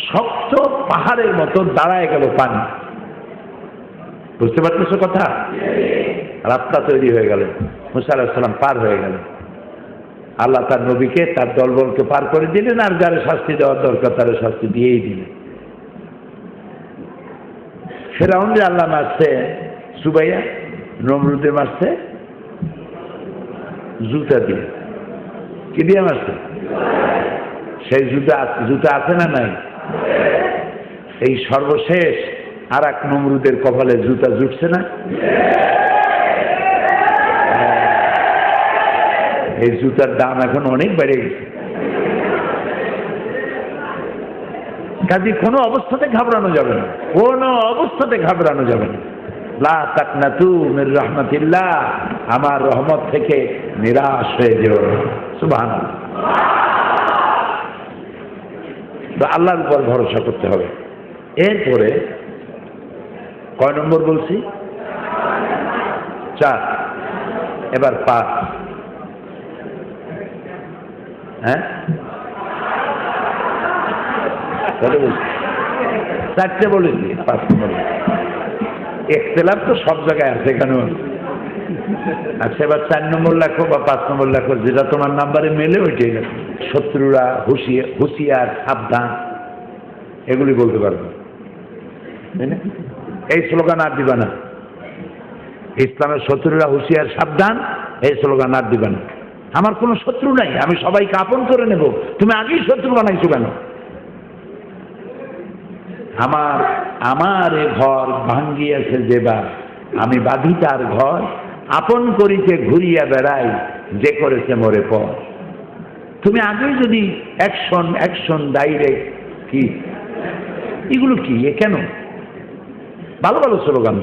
শক্ত পাহাড়ের মতো দাঁড়ায় গেল পানি। বুঝতে পারতেছো কথা? রাস্তা তৈরি হয়ে গেল, মুসা আলাইহিস সালাম পার হয়ে গেল। আল্লাহ তার নবীকে, তার দলবলকে পার করে দিলেন, আর যারা শাস্তি দেওয়ার দরকার তারা শাস্তি দিয়েই দিলেন। ফেরাউন যে আল্লাহ মারছে সুবাইয়া, নমরুদে মারছে জুতা দিয়ে। কি দিয়ে মারছে? সেই জুতা আছে না নাই? এই সর্বশেষ আর এক নমরুদের কপালে জুতা জুটছে না? এই জুতার দাম এখন অনেক বেড়ে গেছে। কাজে কোনো অবস্থাতে ঘাবড়ানো যাবে না, কোনো অবস্থাতে ঘাবড়ানো যাবে না। লা তাকনাতু মির রাহমাতিল্লাহ, আমার রহমত থেকে নিরাশ হয়ে যেও না। সুবহানাল্লাহ। তো আল্লাহর উপর ভরসা করতে হবে। এরপরে কয় নম্বর বলছি? 4। এবার 5। হ্যাঁ, তাহলে বলছি 4টে বলেছি, 5 নম্বর। ইখতিলাফ তো সব জায়গায় আছে, কেন? আচ্ছা, এবার 4 নম্বর লেখো বা 5 নম্বর লেখো, যেটা তোমার নাম্বারে মেলে ওইটাই লেখো। শত্রুরা হুঁশিয়ার, সাবধান, এগুলি বলতে পারবে। এই স্লোগান আর দিবা না। ইসলামের শত্রুরা হুঁশিয়ার, সাবধান, এই স্লোগান আর দিবা না। আমার কোনো শত্রু নাই, আমি সবাইকে আপন করে নেব। তুমি আগেই শত্রু বানাইছো কেন? আমার এ ঘর ভাঙ্গিয়াছে যেবার, আমি বাঁধি তার ঘর, আপন করিতে ঘুরিয়া বেড়াই, যে করেছে মোরে পর। তুমি আগেই যদি অ্যাকশন অ্যাকশন ডাইরেক্ট কি এগুলো কি কেন? ভালো ভালো স্লোগান।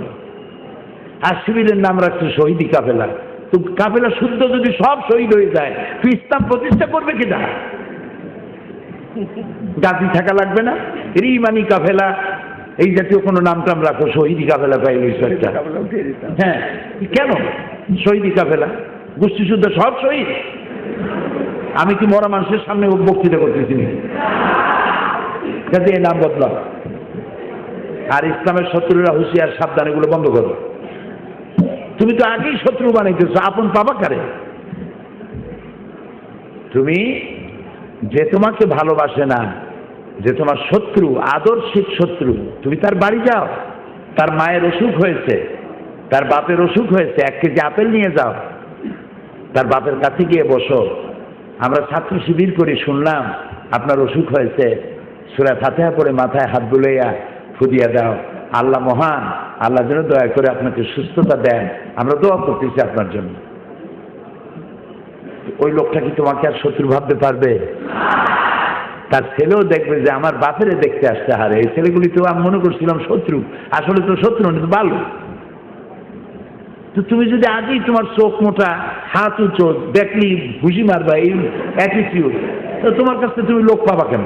আর শিবিরের নাম রাখছে শহীদি কাফেলা। তো কাফেলা শুদ্ধ যদি সব শহীদ হয়ে যায়, তুই ইসলাম প্রতিষ্ঠা করবে কিনা? গাজী থাকা লাগবে না? রিমানি কাফেলা এই জাতীয় কোনো নাম টাম রাখো, শহীদি কাফেলা পাইলে একটা। হ্যাঁ, কেন শহীদি কাফেলা? গোষ্ঠী শুদ্ধ সব শহীদ। আমি কি মরা মানুষের সামনে বক্তৃতা করতেছি যাতে এই নাম বদলাও। আর ইসলামের শত্রুরা হুঁশিয়ার, সাবধান, এগুলো বন্ধ করো। তুমি তো আগেই শত্রু বানাইতেছো, আপন পাবা কারে? তুমি যে তোমাকে ভালোবাসে না, যে তোমার শত্রু, আদর্শিক শত্রু, তুমি তার বাড়ি যাও, তার মায়ের অসুখ হয়েছে, তার বাপের অসুখ হয়েছে, 1 কেজি আপেল নিয়ে যাও, তার বাপের কাছে গিয়ে বসো। আমরা ছাত্র শিবির করে শুনলাম আপনার অসুখ হয়েছে, সূরা ফাতিহা পড়ে মাথায় হাত বুলাইয়া ফুদিয়া দাও, আল্লাহ মহান, আল্লাহ যেন দয়া করে আপনাকে সুস্থতা দেন, আমরা দোয়া করতেছি আপনার জন্য। ওই লোকটা কি তোমাকে আর শত্রু ভাবতে পারবে? তার ছেলেও দেখবে যে আমার বাপেরে দেখতে আসতে হারে, এই ছেলেগুলি তো আমি মনে করছিলাম শত্রু, আসলে তো শত্রু না, ভালো। তো তুমি যদি আগেই তোমার চোখ মোটা, হাত উঁচু, দেখলি ঘুষি মারবা, এই অ্যাটিটিউড, তো তোমার কাছে তুমি লোক পাবা কেন?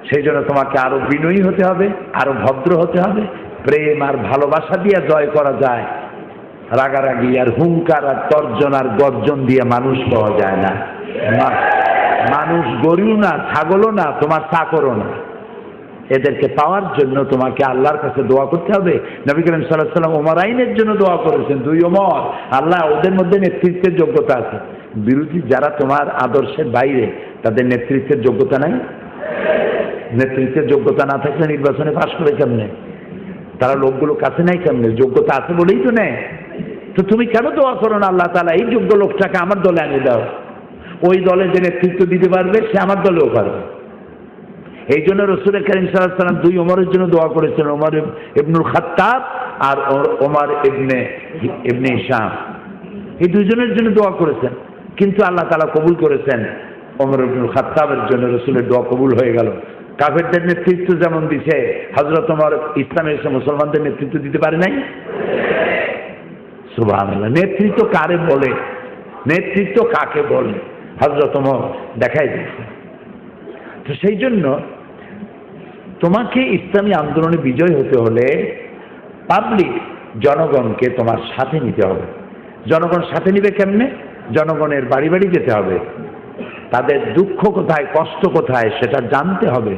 সেই জন্য তোমাকে আরো বিনয়ী হতে হবে, আরো ভদ্র হতে হবে। প্রেম আর ভালোবাসা দিয়ে জয় করা যায়, রাগারাগি আর হুঙ্কার আর তর্জন আর গর্জন দিয়ে মানুষ পাওয়া যায় না। মানুষ গরুও না, ছাগলও না, তোমার চাকরও না। এদেরকে পাওয়ার জন্য তোমাকে আল্লাহর কাছে দোয়া করতে হবে। নবী করিম সাল্লাল্লাহু আলাইহি ওয়াসাল্লাম ওমরাইনের জন্য দোয়া করেছেন, 2 ওমর, আল্লাহ ওদের মধ্যে নেতৃত্বের যোগ্যতা আছে। বিরোধী যারা তোমার আদর্শের বাইরে, তাদের নেতৃত্বের যোগ্যতা নাই। নেতৃত্বের যোগ্যতা না থাকলে নির্বাচনে পাশ করে কেমনে? তারা লোকগুলো কাছে নাই কেমনে? যোগ্যতা আছে বলেই তো নেয়। তো তুমি কেন দোয়া করো না আল্লাহ তাআলা এই যোগ্য লোকটাকে আমার দলে আনিয়ে দাও? ওই দলে যে নেতৃত্ব দিতে পারবে সে আমার দলেও পারবে। এই জন্য রাসূল কারীম সাল্লাল্লাহু আলাইহি ওয়াসাল্লাম 2 ওমরের জন্য দোয়া করেছেন, ওমর ইবনুল খাত্তাব আর ওমর ইবনে হিশাম, এই দুজনের জন্য দোয়া করেছেন। কিন্তু আল্লাহ তাআলা কবুল করেছেন ওমর ইবনুল খাত্তাবের জন্য, রাসূলের দোয়া কবুল হয়ে গেল। কাফেরদের নেতৃত্ব যেমন দিছে, হযরত ওমর ইসলামের এসে মুসলমানদের নেতৃত্ব দিতে পারে নাই। সুবহানাল্লাহ। নেতৃত্ব কারে বলে, নেতৃত্ব কাকে বলে হযরত ওমর দেখাই দিয়েছে। তো সেই জন্য তোমাকে ইসলামী আন্দোলনে বিজয় হতে হলে পাবলিক জনগণকে তোমার সাথে নিতে হবে। জনগণ সাথে নিবে কেমনে? জনগণের বাড়ি বাড়ি যেতে হবে, তাদের দুঃখ কোথায়, কষ্ট কোথায় সেটা জানতে হবে।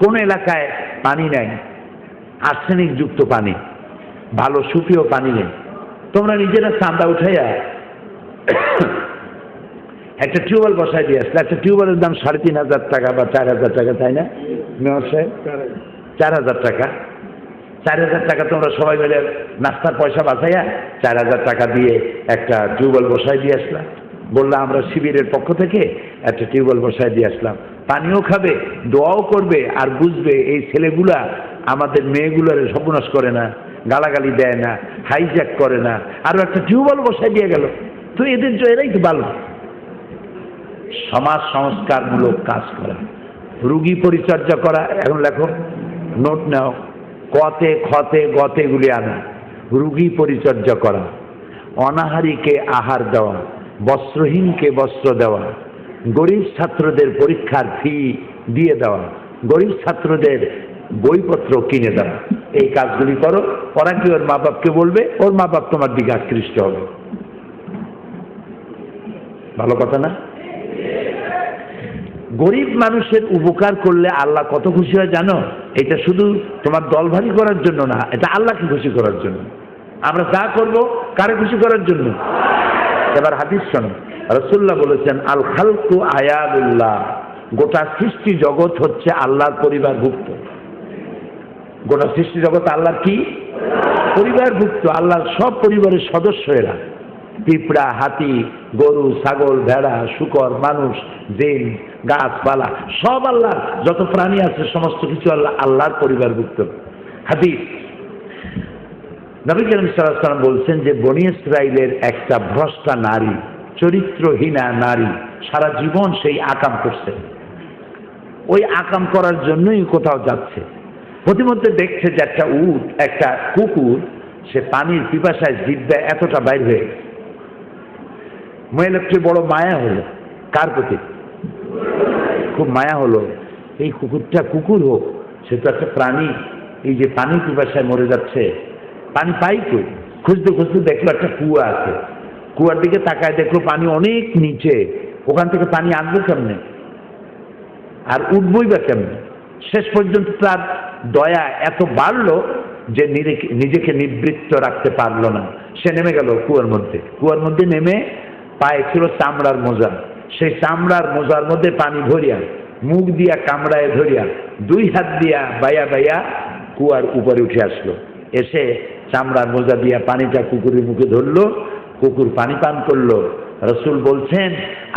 কোন এলাকায় পানি নাই, আর্সেনিক যুক্ত পানি, ভালো সুপেয় পানি নেই, তোমরা নিজেরা চাঁদা উঠাইয়া একটা টিউবওয়েল বসাই দিয়ে আসলে, একটা টিউবওয়েলের দাম 3,500 টাকা বা 4,000 টাকা, তাই না মেয়র সাহেব? 4,000 টাকা। 4,000 টাকা তোমরা সবাই মিলে নাস্তার পয়সা বাঁচাইয়া 4,000 টাকা দিয়ে একটা টিউবওয়েল বসাই দিয়ে আসলাম। বললাম আমরা শিবিরের পক্ষ থেকে একটা টিউবওয়েল বসাই দিয়ে আসলাম, পানিও খাবে, দোয়াও করবে, আর বুঝবে এই ছেলেগুলা আমাদের মেয়েগুলোর সর্বনাশ করে না, গালাগালি দেয় না, হাইজ্যাক করে না, আরো একটা টিউবওয়েল বসাই দিয়ে গেল। তো এদের এরাই তো ভালো। সমাজ সংস্কারমূলক কাজ করা, রুগী পরিচর্যা করা, এখন লেখো, নোট নাও, কতে খতে গতে গুলি আনা, রুগী পরিচর্যা করা, অনাহারীকে আহার দেওয়া, বস্ত্রহীনকে বস্ত্র দেওয়া, গরিব ছাত্রদের পরীক্ষার ফি দিয়ে দেওয়া, গরিব ছাত্রদের বইপত্র কিনে দেওয়া। এই কাজগুলি করো, ওরা কি ওর মা বাপকে বলবে, ওর মা বাপ তোমার দিকে আকৃষ্ট হবে। ভালো কথা না? গরিব মানুষের উপকার করলে আল্লাহ কত খুশি হয় জানো? এটা শুধু তোমার দল ভারী করার জন্য না, এটা আল্লাহকে খুশি করার জন্য। আমরা যা করব কারে খুশি করার জন্য? এবার হাদিস শোনো, রাসূলুল্লাহ বলেছেন আল খালকু আয়াদুল্লাহ, গোটা সৃষ্টি জগৎ হচ্ছে আল্লাহর পরিবারভুক্ত। গোটা সৃষ্টি জগৎ আল্লাহর কি পরিবারভুক্ত, আল্লাহর সব পরিবারের সদস্য এরা। পিঁপড়া, হাতি, গরু, ছাগল, ভেড়া, শূকর, মানুষ, জিন, গাছপালা, সব আল্লাহর। যত প্রাণী আছে সমস্ত কিছু আল্লাহর পরিবারভুক্ত। হাদিস, নবী করিম সাল্লাল্লাহু আলাইহি ওয়াসাল্লাম বলছেন যে বনী ইসরাইলের একটা ভ্রষ্টা নারী চরিত্রহীনা নারী সারা জীবন সেই আকাম করছে, ওই আকাম করার জন্যই কোথাও যাচ্ছে। প্রতিমধ্যে দেখছে যে একটা উট, একটা কুকুর, সে পানির পিপাসায় জিভটা এতটা বাইর হয়ে গেছে। মহিলাটি বড় মায়া হলো, কার প্রতি? খুব মায়া হলো, এই কুকুরটা কুকুর হোক, সে তো একটা প্রাণী, এই যে পানি পিপাসায় মরে যাচ্ছে, পানি পাই কই? খুঁজতে খুঁজতে দেখলো একটা কুয়া আছে, কুয়ার দিকে তাকায় দেখলো পানি অনেক নিচে, ওখান থেকে পানি আনবে কেমনে আর উঠবই বা কেমনে? শেষ পর্যন্ত তার দয়া এত বাড়লো যে নিজেকে নিবৃত্ত রাখতে পারলো না, সে নেমে গেল কুয়ার মধ্যে। কুয়ার মধ্যে নেমে পায়ে ছিল চামড়ার মোজা, সেই চামড়ার মোজার মধ্যে পানি ভরিয়া, মুখ দিয়া কামড়ায় ধরিয়া, দুই হাত দিয়া বাইয়া বাইয়া কুয়ার উপরে উঠে আসলো। এসে চামড়ার মোজা দিয়া পানিটা কুকুরের মুখে ধরলো, কুকুর পানি পান করলো। রসুল বলছেন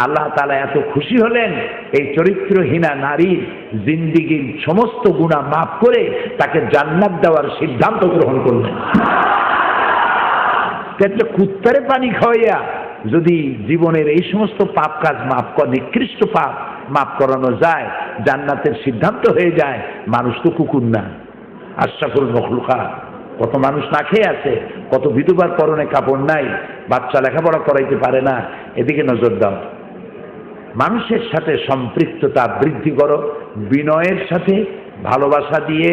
আল্লাহ তাআলা এত খুশি হলেন এই চরিত্রহীনা নারীর জিন্দিগির সমস্ত গুনাহ মাফ করে তাকে জান্নাত দেওয়ার সিদ্ধান্ত গ্রহণ করলেন। একটা কুত্তারে পানি খাওয়াইয়া যদি জীবনের এই সমস্ত পাপ কাজ মাফ করা, নিকৃষ্ট পাপ মাফ করানো যায়, জান্নাতের সিদ্ধান্ত হয়ে যায়, মানুষ তো কুকুর না, আশরাফুল মখলুকাত। কত মানুষ না খেয়ে আছে, কত বিধবার পরনে কাপড় নাই, বাচ্চা লেখাপড়া করাইতে পারে না, এদিকে নজর দাও। মানুষের সাথে সম্পৃক্ততা বৃদ্ধি করো, বিনয়ের সাথে, ভালোবাসা দিয়ে,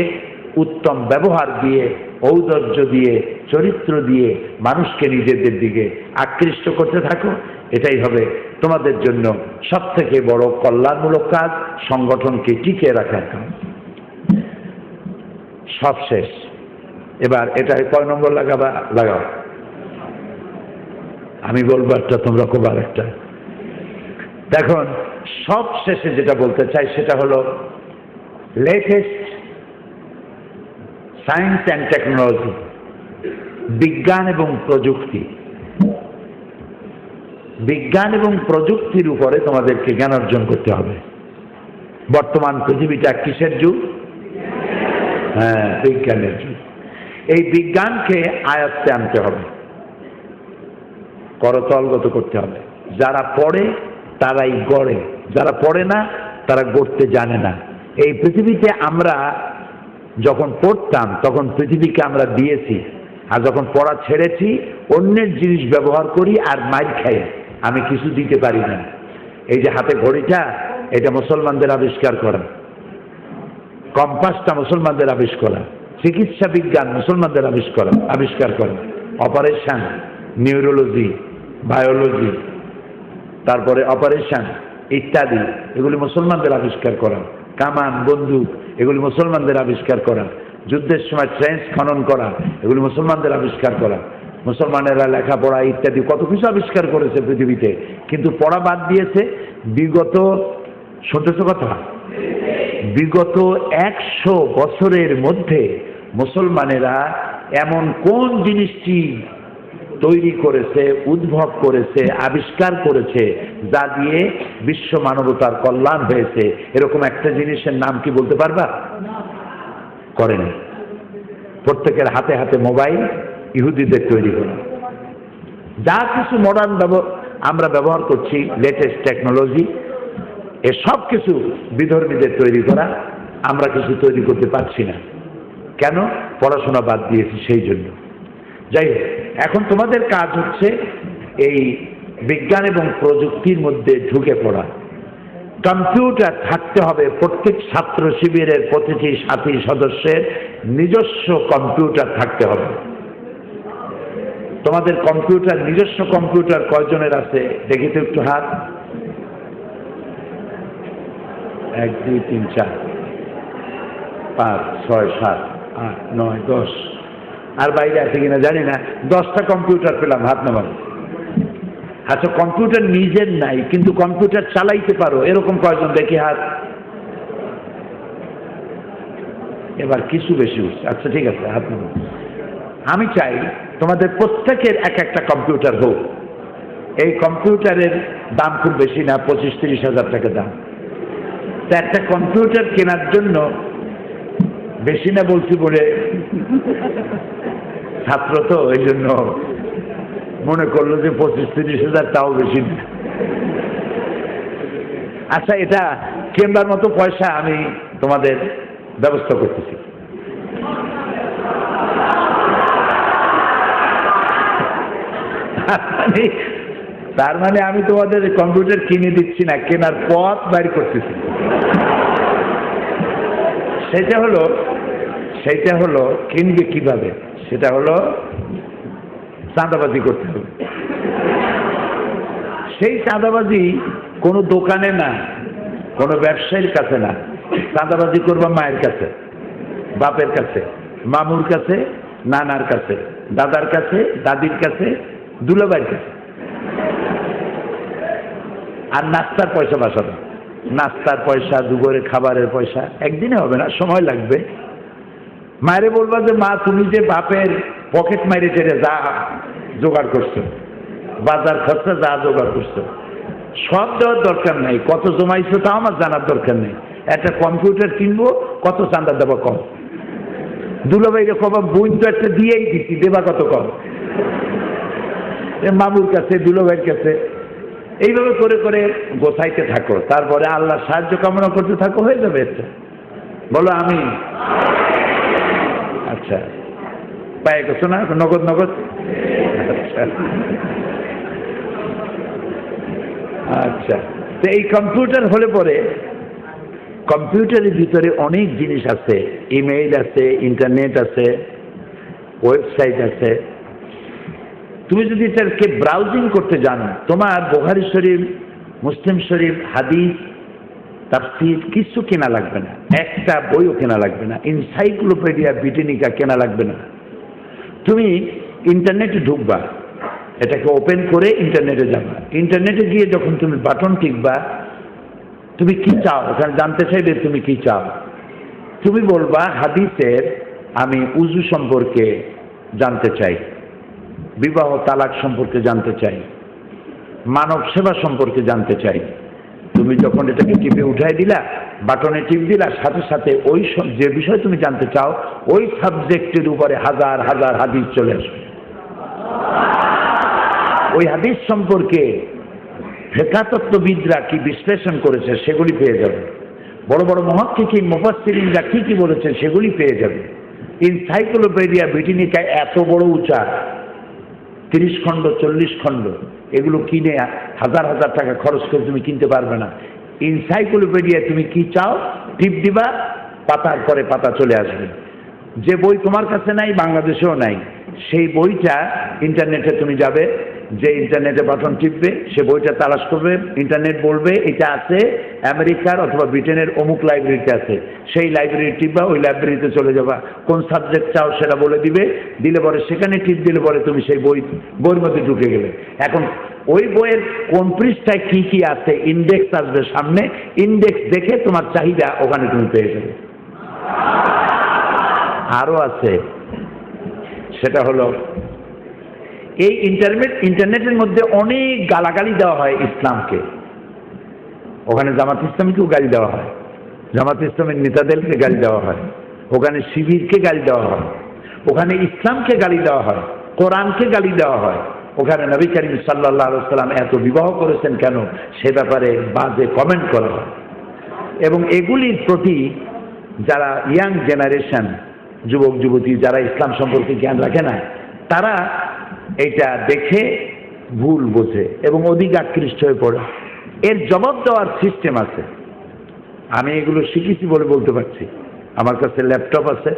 উত্তম ব্যবহার দিয়ে, ঔদার্য দিয়ে, চরিত্র দিয়ে মানুষকে নিজেদের দিকে আকৃষ্ট করতে থাকো। এটাই হবে তোমাদের জন্য সবথেকে বড় কল্যাণমূলক কাজ, সংগঠনকে টিকিয়ে রাখার কাজ। সব শেষ, এবার এটা কয় নম্বর লাগাবা? লাগাও, আমি বলবো একটা, তোমরা কবার একটা। দেখুন, সব শেষে যেটা বলতে চাই সেটা হলো লেটেস্ট সায়েন্স অ্যান্ড টেকনোলজি, বিজ্ঞান এবং প্রযুক্তি। বিজ্ঞান এবং প্রযুক্তির উপরে তোমাদেরকে জ্ঞান অর্জন করতে হবে। বর্তমান পৃথিবীটা কিসের যুগ? হ্যাঁ, বিজ্ঞানের যুগ। এই বিজ্ঞানকে আয়ত্তে আনতে হবে, করতলগত করতে হবে। যারা পড়ে তারাই গড়ে, যারা পড়ে না তারা গড়তে জানে না। এই পৃথিবীতে আমরা যখন পড়তাম তখন পৃথিবীকে আমরা দিয়েছি, আর যখন পড়া ছেড়েছি অন্যের জিনিস ব্যবহার করি আর মাইর খাই, আমি কিছু দিতে পারি না। এই যে হাতে ঘড়িটা, এটা মুসলমানদের আবিষ্কার করা, কম্পাসটা মুসলমানদের আবিষ্কার করা, চিকিৎসা বিজ্ঞান মুসলমানদের আবিষ্কার করা, অপারেশন, নিউরোলজি, বায়োলজি, তারপরে অপারেশন ইত্যাদি, এগুলি মুসলমানদের আবিষ্কার করা, কামান, বন্দুক, এগুলি মুসলমানদের আবিষ্কার করা, যুদ্ধের সময় ট্রেন্স খনন করা, এগুলি মুসলমানদের আবিষ্কার করা। মুসলমানেরা লেখাপড়া ইত্যাদি কত কিছু আবিষ্কার করেছে পৃথিবীতে, কিন্তু পড়া বাদ দিয়েছে। বিগত, শুনতেছ কথা, বিগত 100 বছরের মধ্যে মুসলমানেরা এমন কোন জিনিসটি তৈরি করেছে, উদ্ভব করেছে, আবিষ্কার করেছে যা দিয়ে বিশ্ব মানবতার কল্যাণ হয়েছে, এরকম একটা জিনিসের নাম কি বলতে পারবা? করেনি। প্রত্যেকের হাতে হাতে মোবাইল, ইহুদিদের তৈরি করা। যা কিছু মডার্ন আমরা ব্যবহার করছি, লেটেস্ট টেকনোলজি, এসব কিছু বিধর্মীদের তৈরি করা, আমরা কিছু তৈরি করতে পারছি না। কেন? পড়াশোনা বাদ দিয়েছি সেই জন্য। যাই হোক, এখন তোমাদের কাজ হচ্ছে এই বিজ্ঞান এবং প্রযুক্তির মধ্যে ঢুকে পড়া। কম্পিউটার থাকতে হবে প্রত্যেক ছাত্র শিবিরের প্রতিটি সাথী সদস্যের নিজস্ব কম্পিউটার থাকতে হবে। তোমাদের কম্পিউটার, নিজস্ব কম্পিউটার কয়জনের আছে দেখি তো একটু হাত? 1 2 3 4 5 6 7 8 9 10, আর বাইরে আছে কিনা জানি না। 10টা কম্পিউটার পেলাম, হাত নামান। আচ্ছা, কম্পিউটার নিজের নাই কিন্তু কম্পিউটার চালাইতে পারো, এরকম কয়জন দেখি হাত? এবার কিছু বেশি উঠছে। আচ্ছা ঠিক আছে, হাত নামান। আমি চাই তোমাদের প্রত্যেকের এক একটা কম্পিউটার হোক। এই কম্পিউটারের দাম খুব বেশি না, 25-30 হাজার টাকা দাম। তা একটা কম্পিউটার কেনার জন্য, বেশি না বলছি বলে ছাত্র তো এই জন্য মনে করলো যে 25-30 হাজার, তাও বেশি না। আচ্ছা, এটা কেনার মতো পয়সা আমি তোমাদের ব্যবস্থা করতেছি। তার মানে আমি তোমাদের কম্পিউটার কিনে দিচ্ছি না, কেনার পথ বাইর করতেছি। সেটা হলো কিনবে কিভাবে, সেটা হলো চাঁদাবাজি করতে হবে। সেই চাঁদাবাজি কোনো দোকানে না, কোনো ব্যবসায়ীর কাছে না, চাঁদাবাজি করবা মায়ের কাছে, বাপের কাছে, মামুর কাছে, নানার কাছে, দাদার কাছে, দাদির কাছে, দুলাভাইয়ের কাছে। আর নাস্তার পয়সা বাঁচাবে, নাস্তার পয়সা, দুপুরে খাবারের পয়সা একদিনে হবে না, সময় লাগবে। মায়েরে বলবা যে মা, তুমি যে বাপের পকেট মাইরে টেরে যা জোগাড় করছো, বাজার খরচা যা জোগাড় করছো, সব দেওয়ার দরকার নেই। কত জমাইছো তাও আমার জানার দরকার নেই। একটা কম্পিউটার কিনবো, কত চাঁদা দেবা কম। দুলাভাইরে কবা, বোন তো একটা দিয়েই দিচ্ছি, দেবা কত কম। মামুর কাছে, দুলাভাইয়ের কাছে, এইভাবে করে করে গোছাইতে থাকো। তারপরে আল্লাহ সাহায্য কামনা করতে থাকো, হয়ে যাবে। এটা বলো আমি। আচ্ছা, পায়ে গেছো না নগদ নগদ? আচ্ছা আচ্ছা, তো এই কম্পিউটার হলে পরে কম্পিউটারের ভিতরে অনেক জিনিস আছে, ইমেইল আছে, ইন্টারনেট আছে, ওয়েবসাইট আছে। তুমি যদি এটাকে ব্রাউজিং করতে জানো, তোমার বুখারী শরীফ, মুসলিম শরীফ, হাদিস, তাফসীর কিছু কেনা লাগবে না, একটা বইও কেনা লাগবে না, এনসাইক্লোপিডিয়া ব্রিটানিকা কেনা লাগবে না। তুমি ইন্টারনেটে ঢুকবা, এটাকে ওপেন করে ইন্টারনেটে যাবা। ইন্টারনেটে গিয়ে যখন তুমি বাটন টিপবা, তুমি কি চাও, ওখানে জানতে চাইবে তুমি কি চাও। তুমি বলবা হাদিসের আমি উযু সম্পর্কে জানতে চাই, বিবাহ তালাক সম্পর্কে জানতে চাই, মানব সেবা সম্পর্কে জানতে চাই। তুমি যখন এটাকে টিপে উঠাই দিলা, বাটনে টিপ দিলা, সাথে সাথে ওই যে বিষয় তুমি জানতে চাও ওই সাবজেক্টের উপরে হাজার হাজার হাদিস চলে আসবে। ওই হাদিস সম্পর্কে ফিকহতত্ত্ববিদরা কি বিশ্লেষণ করেছে সেগুলি পেয়ে যাবে। বড় বড় মুহাক্কিকিন, মুফাসসিরিনরা কি কি বলেছে সেগুলি পেয়ে যাবে। এনসাইক্লোপিডিয়া ব্রিটানিকায় এত বড় উঁচা, 30 খণ্ড 40 খণ্ড, এগুলো কিনে হাজার হাজার টাকা খরচ করে তুমি কিনতে পারবে না। এনসাইক্লোপিডিয়া তুমি কি চাও টিপ দিবা, পাতার পরে পাতা চলে আসবে। যে বই তোমার কাছে নাই, বাংলাদেশেও নাই, সেই বইটা ইন্টারনেটে তুমি যাবে, যে ইন্টারনেটে বাটন টিপবে সে বইটা তালাশ করবে, ইন্টারনেট বলবে এটা আছে আমেরিকার অথবা ব্রিটেনের অমুক লাইব্রেরিতে আছে, সেই লাইব্রেরি টিপবা, ওই লাইব্রেরিতে চলে যাবা, কোন সাবজেক্ট চাও সেটা বলে দিবে, দিলে পরে সেখানে টিপ দিলে পরে তুমি সেই বইয়ের মধ্যে ঢুকে গেলে। এখন ওই বইয়ের কোন পৃষ্ঠায় কি কি আছে ইন্ডেক্স আসবে সামনে, ইন্ডেক্স দেখে তোমার চাহিদা ওখানে তুমি পেয়ে যাবে। আরো আছে, সেটা হলো এই ইন্টারনেটের মধ্যে অনেক গালাগালি দেওয়া হয় ইসলামকে। ওখানে জামাত ইসলামকেও গালি দেওয়া হয়, জামাত ইসলামের নেতাদেরকে গালি দেওয়া হয়, ওখানে শিবিরকে গালি দেওয়া হয়, ওখানে ইসলামকে গালি দেওয়া হয়, কোরআনকে গালি দেওয়া হয়, ওখানে নবী করিম সাল্লাল্লাহু আলাইহি ওয়াসাল্লাম এত বিবাহ করেছেন কেন সে ব্যাপারে বাজে কমেন্ট করা হয়। এবং এগুলির প্রতি যারা ইয়াং জেনারেশন, যুবক যুবতী যারা ইসলাম সম্পর্কে জ্ঞান রাখে না, তারা এটা দেখে ভুল বোঝে এবং অধিক আকৃষ্ট হয়ে পড়ে। এর জবাব দেওয়ার সিস্টেম আছে, আমি এগুলো শিখেছি বলে বলতে পারছি। আমার কাছে ল্যাপটপ আছে,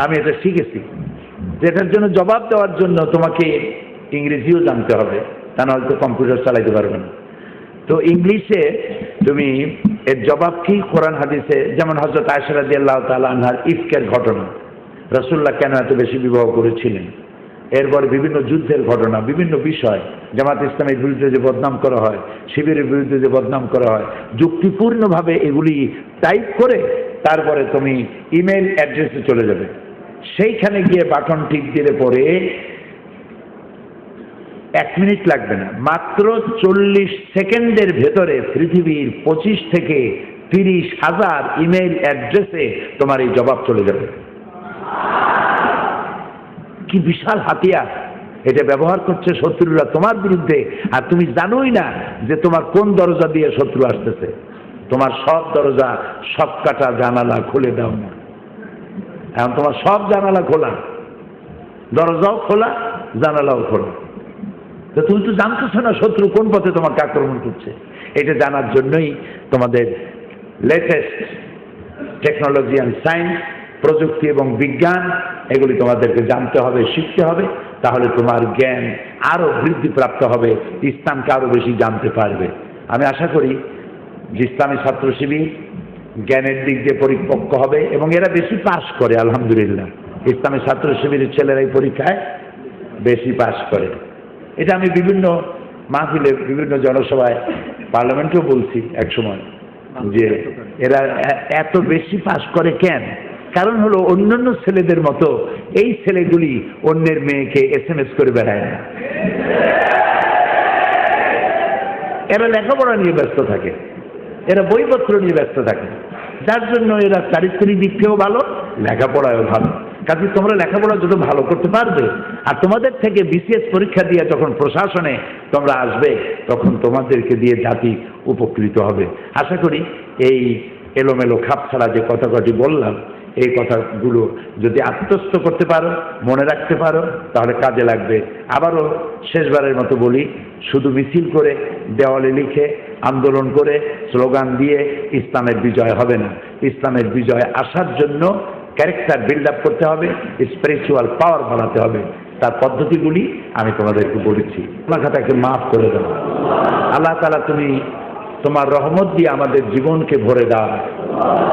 আমি এটা শিখেছি। যেটার জন্য জবাব দেওয়ার জন্য তোমাকে ইংরেজিও জানতে হবে, তা নাহলে তো কম্পিউটার চালাইতে পারবে না। তো ইংলিশে তুমি এর জবাব কি কোরআন হাদিসে, যেমন হযরত আয়েশা রাদিয়াল্লাহু তাআলা আনহার ইফকের ঘটনা, রাসূলুল্লাহ কেন এত বেশি বিবাহ করেছিলেন, এরপর বিভিন্ন যুদ্ধের ঘটনা, বিভিন্ন বিষয়, জামাত ইসলামের বিরুদ্ধে যে বদনাম করা হয়, শিবিরের বিরুদ্ধে যে বদনাম করা হয়, যুক্তিপূর্ণভাবে এগুলি টাইপ করে তারপরে তুমি ইমেল অ্যাড্রেসে চলে যাবে। সেইখানে গিয়ে বাটন টিপ দিলে পরে 1 মিনিট লাগবে না, মাত্র 40 সেকেন্ডের ভেতরে পৃথিবীর 25 থেকে 30 হাজার ইমেল অ্যাড্রেসে তোমার এই জবাব চলে যাবে। কি বিশাল হাতিয়ার! এটা ব্যবহার করছে শত্রুরা তোমার বিরুদ্ধে, আর তুমি জানোই না যে তোমার কোন দরজা দিয়ে শত্রু আসতেছে। তোমার সব দরজা, সব কাটা জানালা খুলে দাও না। এখন তোমার সব জানালা খোলা, দরজাও খোলা, জানালাও খোলা। তো তুমি তো জানতেছো না শত্রু কোন পথে তোমাকে আক্রমণ করছে। এটা জানার জন্যই তোমাদের লেটেস্ট টেকনোলজি অ্যান্ড সায়েন্স, প্রযুক্তি এবং বিজ্ঞান, এগুলি তোমাদেরকে জানতে হবে, শিখতে হবে। তাহলে তোমার জ্ঞান আরো বৃদ্ধিপ্রাপ্ত হবে, ইসলামকে আরো বেশি জানতে পারবে। আমি আশা করি যে ইসলামী ছাত্র শিবির জ্ঞানের দিক দিয়ে পরিপক্ক হবে এবং এরা বেশি পাস করে। আলহামদুলিল্লাহ, ইসলামী ছাত্র শিবিরের ছেলেরা এই পরীক্ষায় বেশি পাস করে। এটা আমি বিভিন্ন মাহফিলে, বিভিন্ন জনসভায়, পার্লামেন্টেও বলছি এক সময় যে এরা এত বেশি পাস করে কেন? কারণ হলো অন্যান্য ছেলেদের মতো এই ছেলেগুলি অন্যের মেয়েকে SMS করে বেড়ায় না। এরা লেখাপড়া নিয়ে ব্যস্ত থাকে, এরা বইপত্র নিয়ে ব্যস্ত থাকে, যার জন্য এরা চারিত্রিক দিক থেকেও ভালো, লেখাপড়ায়ও ভালো। কাজে তোমরা লেখাপড়া যত ভালো করতে পারবে, আর তোমাদের থেকে BCS পরীক্ষা দিয়ে যখন প্রশাসনে তোমরা আসবে, তখন তোমাদেরকে দিয়ে জাতি উপকৃত হবে। আশা করি এই এলোমেলো খাপ ছাড়া যে কথাটি বললাম, এই কথাগুলো যদি আত্মস্থ করতে পারো, মনে রাখতে পারো, তাহলে কাজে লাগবে। আবারও শেষবারের মতো বলি, শুধু মিছিল করে, দেওয়ালে লিখে, আন্দোলন করে, স্লোগান দিয়ে ইসলামের বিজয় হবে না। ইসলামের বিজয় আসার জন্য ক্যারেক্টার বিল্ড আপ করতে হবে, স্পিরিচুয়াল পাওয়ার বাড়াতে হবে। তার পদ্ধতিগুলি আমি তোমাদেরকে বলেছি। আমার খাতাকে মাফ করে দাও আল্লাহ তাআলা, তুমি তোমার রহমত দিয়ে আমাদের জীবনকে ভরে দাও।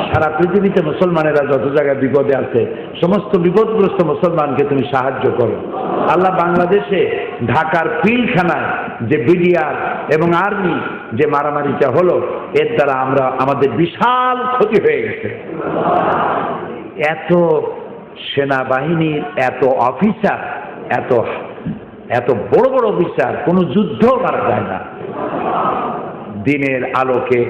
সারা পৃথিবীতে মুসলমানেরা যত জায়গায় বিপদে আছে, সমস্ত বিপদগ্রস্ত মুসলমানকে তুমি সাহায্য করো আল্লাহ। বাংলাদেশে ঢাকার পিলখানায় যে BDR এবং আর্মি যে মারামারিটা হলো, এর দ্বারা আমাদের বিশাল ক্ষতি হয়ে গেছে। এত সেনাবাহিনীর এত অফিসার, এত বড় বড় অফিসার, কোনো যুদ্ধ মারা যায় না। দিনের আলোকে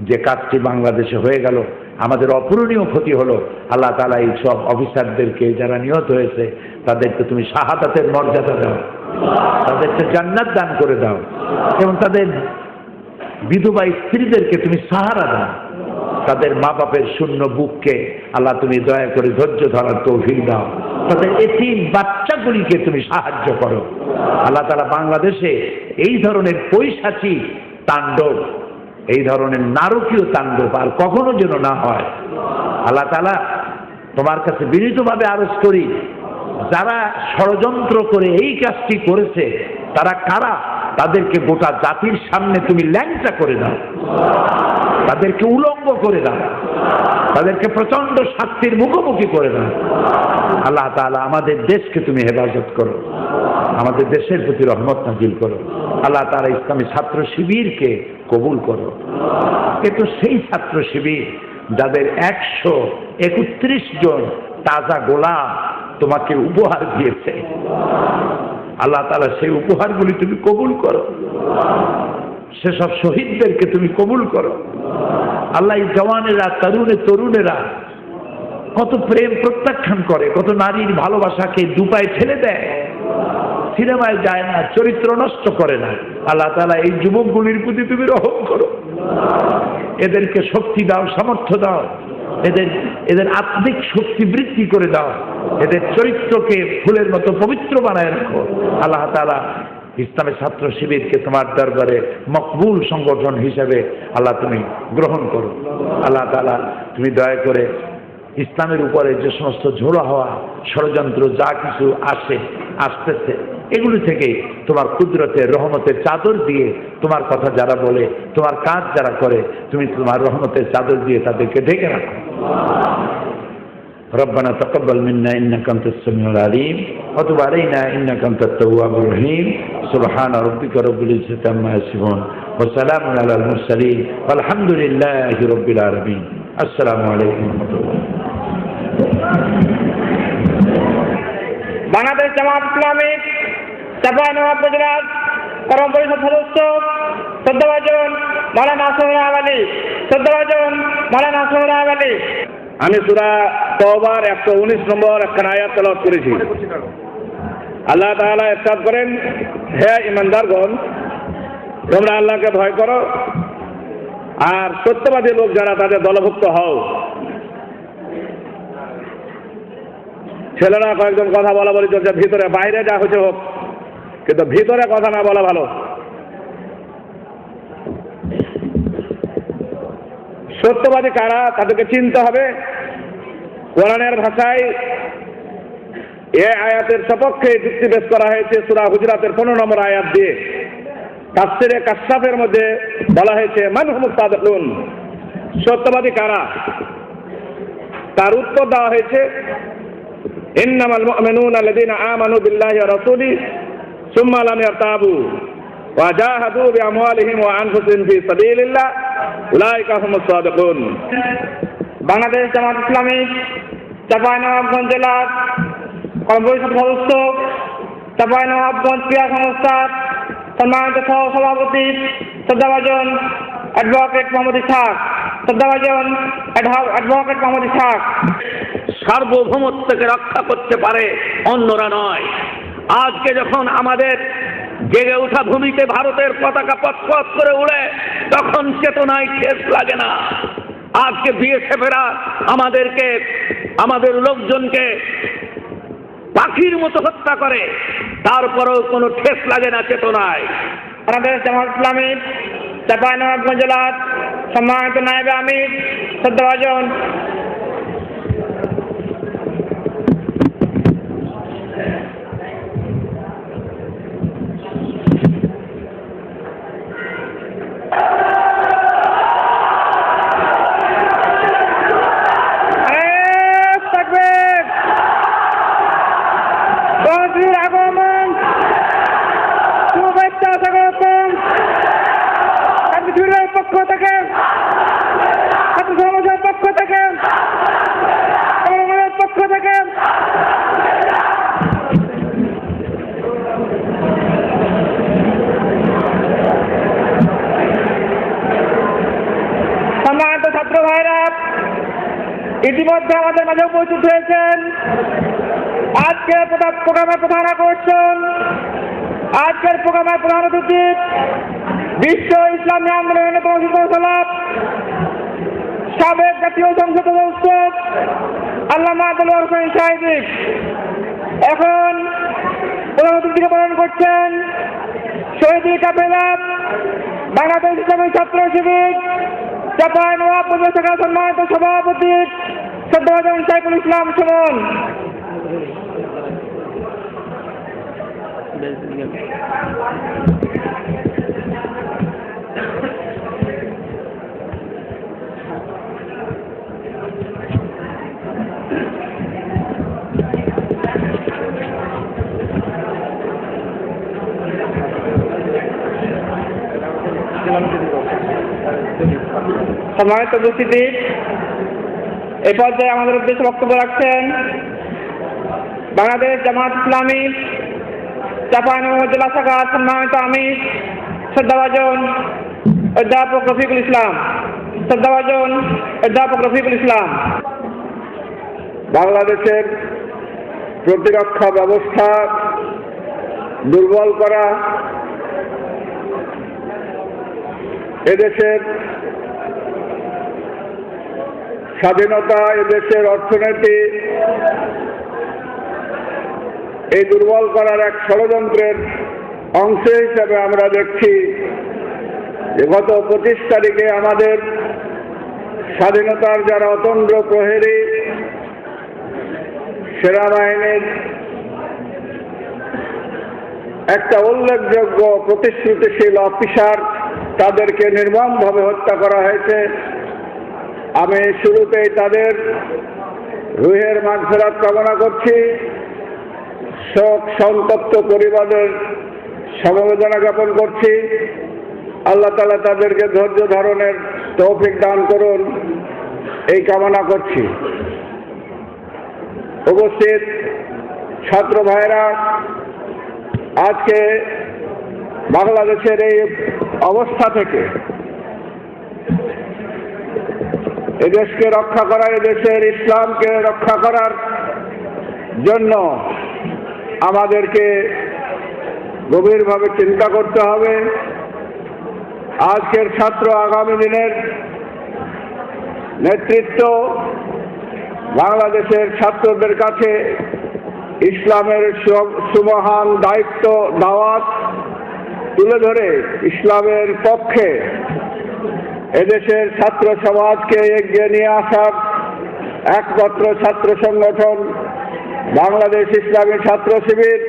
যে কাজটি বাংলাদেশে হয়ে গেল, আমাদের অপূরণীয় ক্ষতি হলো। আল্লাহ তাআলা এই সব অফিসারদেরকে যারা নিহত হয়েছে, তাদেরকে তুমি শাহাদাতের মর্যাদা দাও, তাদেরকে জান্নাত দান করে দাও, এবং তাদের বিধবা স্ত্রীদেরকে তুমি সাহারা দাও। তাদের মা বাপের শূন্য বুককে আল্লাহ তুমি দয়া করে ধৈর্য ধরার তৌফিক দাও। তাদের এতিম বাচ্চাগুলিকে তুমি সাহায্য করো আল্লাহ তাআলা। বাংলাদেশে এই ধরনের পৈশাচী তাণ্ডব, এই ধরনের নারকীয় তাণ্ডব আর কখনো যেন না হয়। আল্লাহ তাআলা, তোমার কাছে বিনীতভাবে আরজ করি, যারা ষড়যন্ত্র করে এই কাজটি করেছে তারা কারা, তাদেরকে গোটা জাতির সামনে তুমি ল্যাংচা করে দাও, তাদেরকে উলঙ্গ করে দাও, তাদেরকে প্রচন্ড শাস্তির মুখোমুখি করে দাও। আল্লাহ তাআলা, আমাদের দেশকে তুমি হেফাজত করো, আমাদের দেশের প্রতি রহমত নাজিল করো। আল্লাহ তাআলা, ইসলামী ছাত্র শিবিরকে কবুল করো। এ তো সেই ছাত্র শিবির যাদের 131 জন তাজা গোলাম তোমাকে উপহার দিয়েছে। আল্লাহ তাআলা, সেই উপহারগুলি তুমি কবুল করো। সেসব শহীদদেরকে তুমি কবুল করো আল্লাহ। এই জওয়ানেরা, তরুণেরা কত প্রেম প্রত্যাখ্যান করে, কত নারীর ভালোবাসাকে দুপায়ে ঠেলে দেয়, সিনেমায় যায় না, চরিত্র নষ্ট করে না। আল্লাহ তাআলা, এই যুবকগুলির প্রতি তুমি রহম করো, এদেরকে শক্তি দাও, সামর্থ্য দাও, এদের আত্মিক শক্তি বৃদ্ধি করে দাও, এদের চরিত্রকে ফুলের মতো পবিত্র বানায় রাখো। আল্লাহ তাআলা, ইসলামী ছাত্র শিবিরকে তোমার দরবারে মকবুল সংগঠন হিসেবে আল্লাহ তুমি গ্রহণ করো। আল্লাহ তাআলা, তুমি দয়া করে ইসলামের উপরে যে সমস্ত ঝোড়ো হওয়া ষড়যন্ত্র যা কিছু আসতেছে, এগুলি থেকে তোমার কুদরতের রহমতের চাদর দিয়ে, তোমার কথা যারা বলে, তোমার কাজ যারা করে, তুমি তোমার রহমতের চাদর দিয়ে তাদেরকে ঢেকে রাখো। ربنا تقبل منا إنك أنت السميع العليم وتب علينا إنك أنت التواب الرحيم سبحان ربك رب العزة عما يصفون وسلام على المرسلين والحمد لله رب العالمين السلام عليكم ورحمة الله।
বাংলাদেশ জামাত ইসলামী চাঁপাইনবাবগঞ্জ জেলার কর্ম পরিষদ সদস্য শ্রদ্ধাভাজন মাওলানা আসিফুল আলী, শ্রদ্ধাভাজন মাওলানা আসিফুল আলী।
আমি সূরা তওবার 119 নম্বর একখানা আয়াত তেলাওয়াত করেছি। আল্লাহ তাআলা ইরশাদ করেন, হে ঈমানদারগণ, তোমরা আল্লাহকে ভয় করো আর সত্যবাদী লোক যারা তাদের দলভুক্ত হও। ছেলেরা কয়েকজন কথা বলা বলি চলছে, ভিতরে বাইরে যা হচ্ছে হোক, কিন্তু ভিতরে কথা না বলা ভালো। সত্যবাদী কারা তাদেরকে চিনতে হবে। কোরআনের ভাষায় এ আয়াতের সপক্ষে যুক্তি পেশ করা হয়েছে সূরা হুজরাতের 15 নম্বর আয়াত দিয়ে। তাফসীরে কাশফের মধ্যে বলা হয়েছে মান হুমুস সাদিকুন, সত্যবাদী কারা, তার উত্তর দেওয়া হয়েছে ইন্নামাল মুমিনুনা আল্লাযীনা আমানু বিল্লাহি ওয়া রাসূলিহি সুম্মা লাম ইয়ারতাবু ওয়া জাহাদু বিআমওয়ালিহিম ওয়া আনফুসিহিম ফি সাবিলিল্লাহ উলাইকা হুমুস সাদিকুন।
বাংলাদেশ জামাত ইসলামী চাঁপাইনবাবগঞ্জ জেলার কর্ম পরিষদ সদস্য, চাঁপাইনবাবগঞ্জ ক্রীড়া সংস্থার সম্মানিত সহ সভাপতি শ্রদ্ধাভাজন অ্যাডভোকেট মোহাম্মদ ইসহাক, শ্রদ্ধাভাজন অ্যাডভোকেট মোহাম্মদ ইসহাক।
সার্বভৌমত্বকে রক্ষা করতে পারে, অন্যরা নয়। আজকে যখন আমাদের জেগে ওঠা ভূমিতে ভারতের পতাকা পথ করে উড়ে, তখন চেতনায় ঠেস লাগে না। আজকে বিএসএফেরা আমাদেরকে, আমাদের লোকজনকে পাখির মতো হত্যা করে, তারপরেও কোনো ঠেস লাগে না চেতনায়।
বাংলাদেশ জামাত ইসলামী চাঁপাইনবাবগঞ্জ জেলার সম্মানিত নায়েবে আমির শ্রদ্ধাভাজন আগমন শুভেচ্ছা স্বাগতম পক্ষ থেকে, ছাত্র সমাজের পক্ষ থেকে, পক্ষ থেকে সম্মানিত ছাত্র ভাইরা ইতিমধ্যে আমাদের মাঝে উপস্থিত হয়েছেন। আজকের প্রোগ্রামের প্রধান আকর্ষণ, আজকের প্রোগ্রামের প্রধান অতিথি বিশ্ব ইসলামী আন্দোলনের প্রধান সাবেক জাতীয় সংসদ সদস্য আল্লামা দেলোয়ার হোসেন সাহেব। এখন প্রধান অতিথিকে বরণ করছেন শহীদুল কাফেলা বাংলাদেশ ইসলামী ছাত্র শিবির চাঁপাইনবাবগঞ্জ শাখার সম্মানিত সভাপতি শ্রদ্ধাভাজন সাইফুল ইসলাম সুমন। সম্মানিত উপস্থিতি, এই পর্যায়ে আমাদের উদ্দেশ্যে বক্তব্য রাখছেন বাংলাদেশ জামাত ইসলামী চাঁপাইনবাবগঞ্জ জেলা শাখার সম্মানিত আমির শ্রদ্ধাভাজন অধ্যাপক রফিকুল ইসলাম। শ্রদ্ধাভাজন অধ্যাপক রফিকুল ইসলাম।
বাংলাদেশের প্রতিরক্ষা ব্যবস্থা দুর্বল করা, এদেশের স্বাধীনতা, এদেশের অর্থনীতি এই দুর্বল করার এক ষড়যন্ত্রের অংশ হিসেবে আমরা দেখছি যে গত 25 তারিখে আমাদের স্বাধীনতার যারা অতন্দ্র প্রহরী, সেনাবাহিনীর একটা উল্লেখযোগ্য প্রতিশ্রুতিশীল অফিসার, তাদেরকে নির্মমভাবে হত্যা করা হয়েছে। আমি শুরুতেই তাদের রুহের মাগফিরাত কামনা করছি, শোক সন্তপ্ত পরিবারের সমবেদনা জ্ঞাপন করছি। আল্লাহ তাআলা তাদেরকে ধৈর্য ধারণের তৌফিক দান করুন, এই কামনা করছি। উপস্থিত ছাত্র ভাইরা, আজকে বাংলাদেশের এই অবস্থা থেকে এদেশকে রক্ষা করা, এদেশের ইসলামকে রক্ষা করার জন্য আমাদেরকে গভীরভাবে চিন্তা করতে হবে। আজকের ছাত্র আগামী দিনের নেতৃত্ব বাংলাদেশের ছাত্রদের কাছে ইসলামের সুমহান দায়িত্ব দাওয়াত তুলে ধরে ইসলামের পক্ষে এদেশের ছাত্র সমাজকে এগিয়ে নিয়ে আসার একমাত্র ছাত্র সংগঠন বাংলাদেশ ইসলামী ছাত্র শিবির।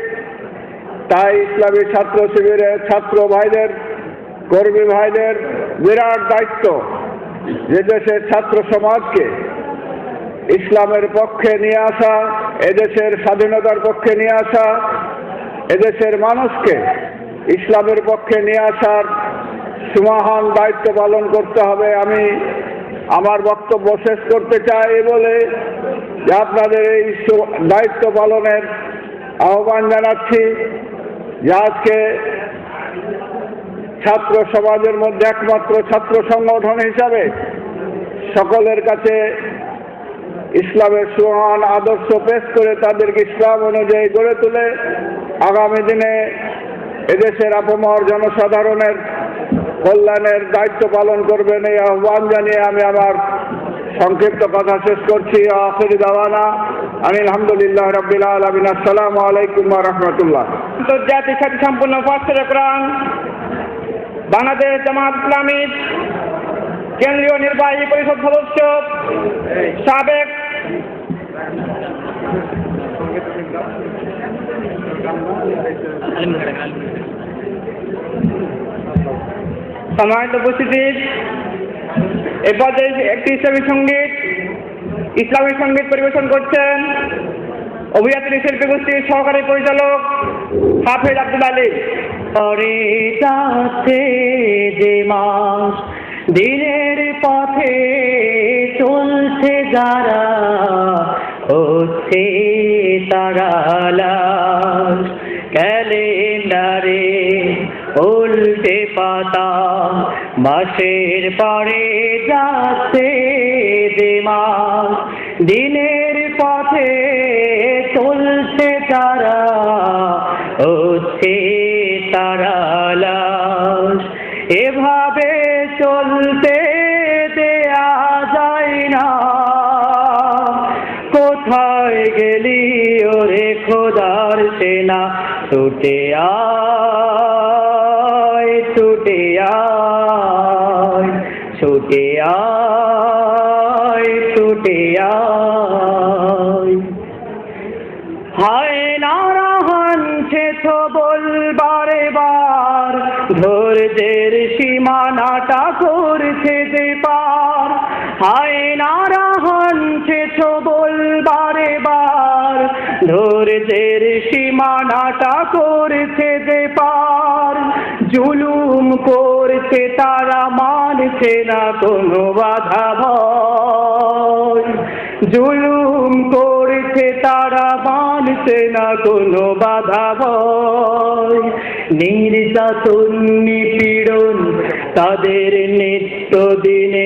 তাই ইসলামী ছাত্র শিবিরের ছাত্র ভাইদের, কর্মী ভাইদের বিরাট দায়িত্ব যে দেশের ছাত্র সমাজকে ইসলামের পক্ষে নিয়ে আসা, এদেশের স্বাধীনতার পক্ষে নিয়ে আসা, এদেশের মানুষকে ইসলামের পক্ষে নিয়ে আসার সুমহান দায়িত্ব পালন করতে হবে। আমি আমার বক্তব্য শেষ করতে চাই বলে যে আপনাদের এই দায়িত্ব পালনের আহ্বান জানাচ্ছি। যে আজকে ছাত্র সমাজের মধ্যে একমাত্র ছাত্র সংগঠন হিসাবে সকলের কাছে ইসলামের সুমহান আদর্শ পেশ করে তাদেরকে ইসলাম অনুযায়ী গড়ে তুলে আগামী দিনে এদেশের আপামর জনসাধারণের কল্যাণের দায়িত্ব পালন করবেন এই আহ্বান জানিয়ে আমি আমার সংক্ষিপ্ত কথা শেষ করছি। আখির দাওয়ানা আলহামদুলিল্লাহ রাব্বিল আলামিন। আসসালামু আলাইকুম ওয়া রাহমাতুল্লাহ।
আন্তর্জাতিক খ্যাতি সম্পন্ন ফার্স্টের কোরআন বাংলাদেশ জামাত ইসলামীর কেন্দ্রীয় নির্বাহী পরিষদ সদস্য সাবেক সম্মানিত উপস্থিতি, এ পর্যায়ে একটি ইসলামী সঙ্গীত পরিবেশন করছেন অভিযাত্রী শিল্পী গোষ্ঠীর সহকারী পরিচালক হাফেজ আব্দুল আলী।
পরে যাচ্ছে যে মাস, দিনের পথে চলছে যারা, হচ্ছে তারা লাশ। ক্যালেন্ডারে উল্টে পাতা, মাসের পরে যাচ্ছে যে মাস, দিনের পথে চলছে তারা, হচ্ছে তারা লাশ। এভাবে চলতে দেয়া যায় না, কোথায় গেলি ওরে খোদার সেনা, ছুটে আয়, ছুটে আয়, ছুটে আয়, ছুটে আয়। হায় নারা হানছে তো বলবারে বার, ধৈর্যের সীমানাটা করছে যে পার। হায় নারা হানছে তো বলবারে বার, ধৈর্যের সীমানাটা করছে যে পার। জুলুম করছে তারা, মানছে না কোনো বাধা ভয়। জুলুম করছে তারা, মানছে না কোনো বাধা ভয়। নির্যাতন নিপীড়ন তাদের নিত্য দিনে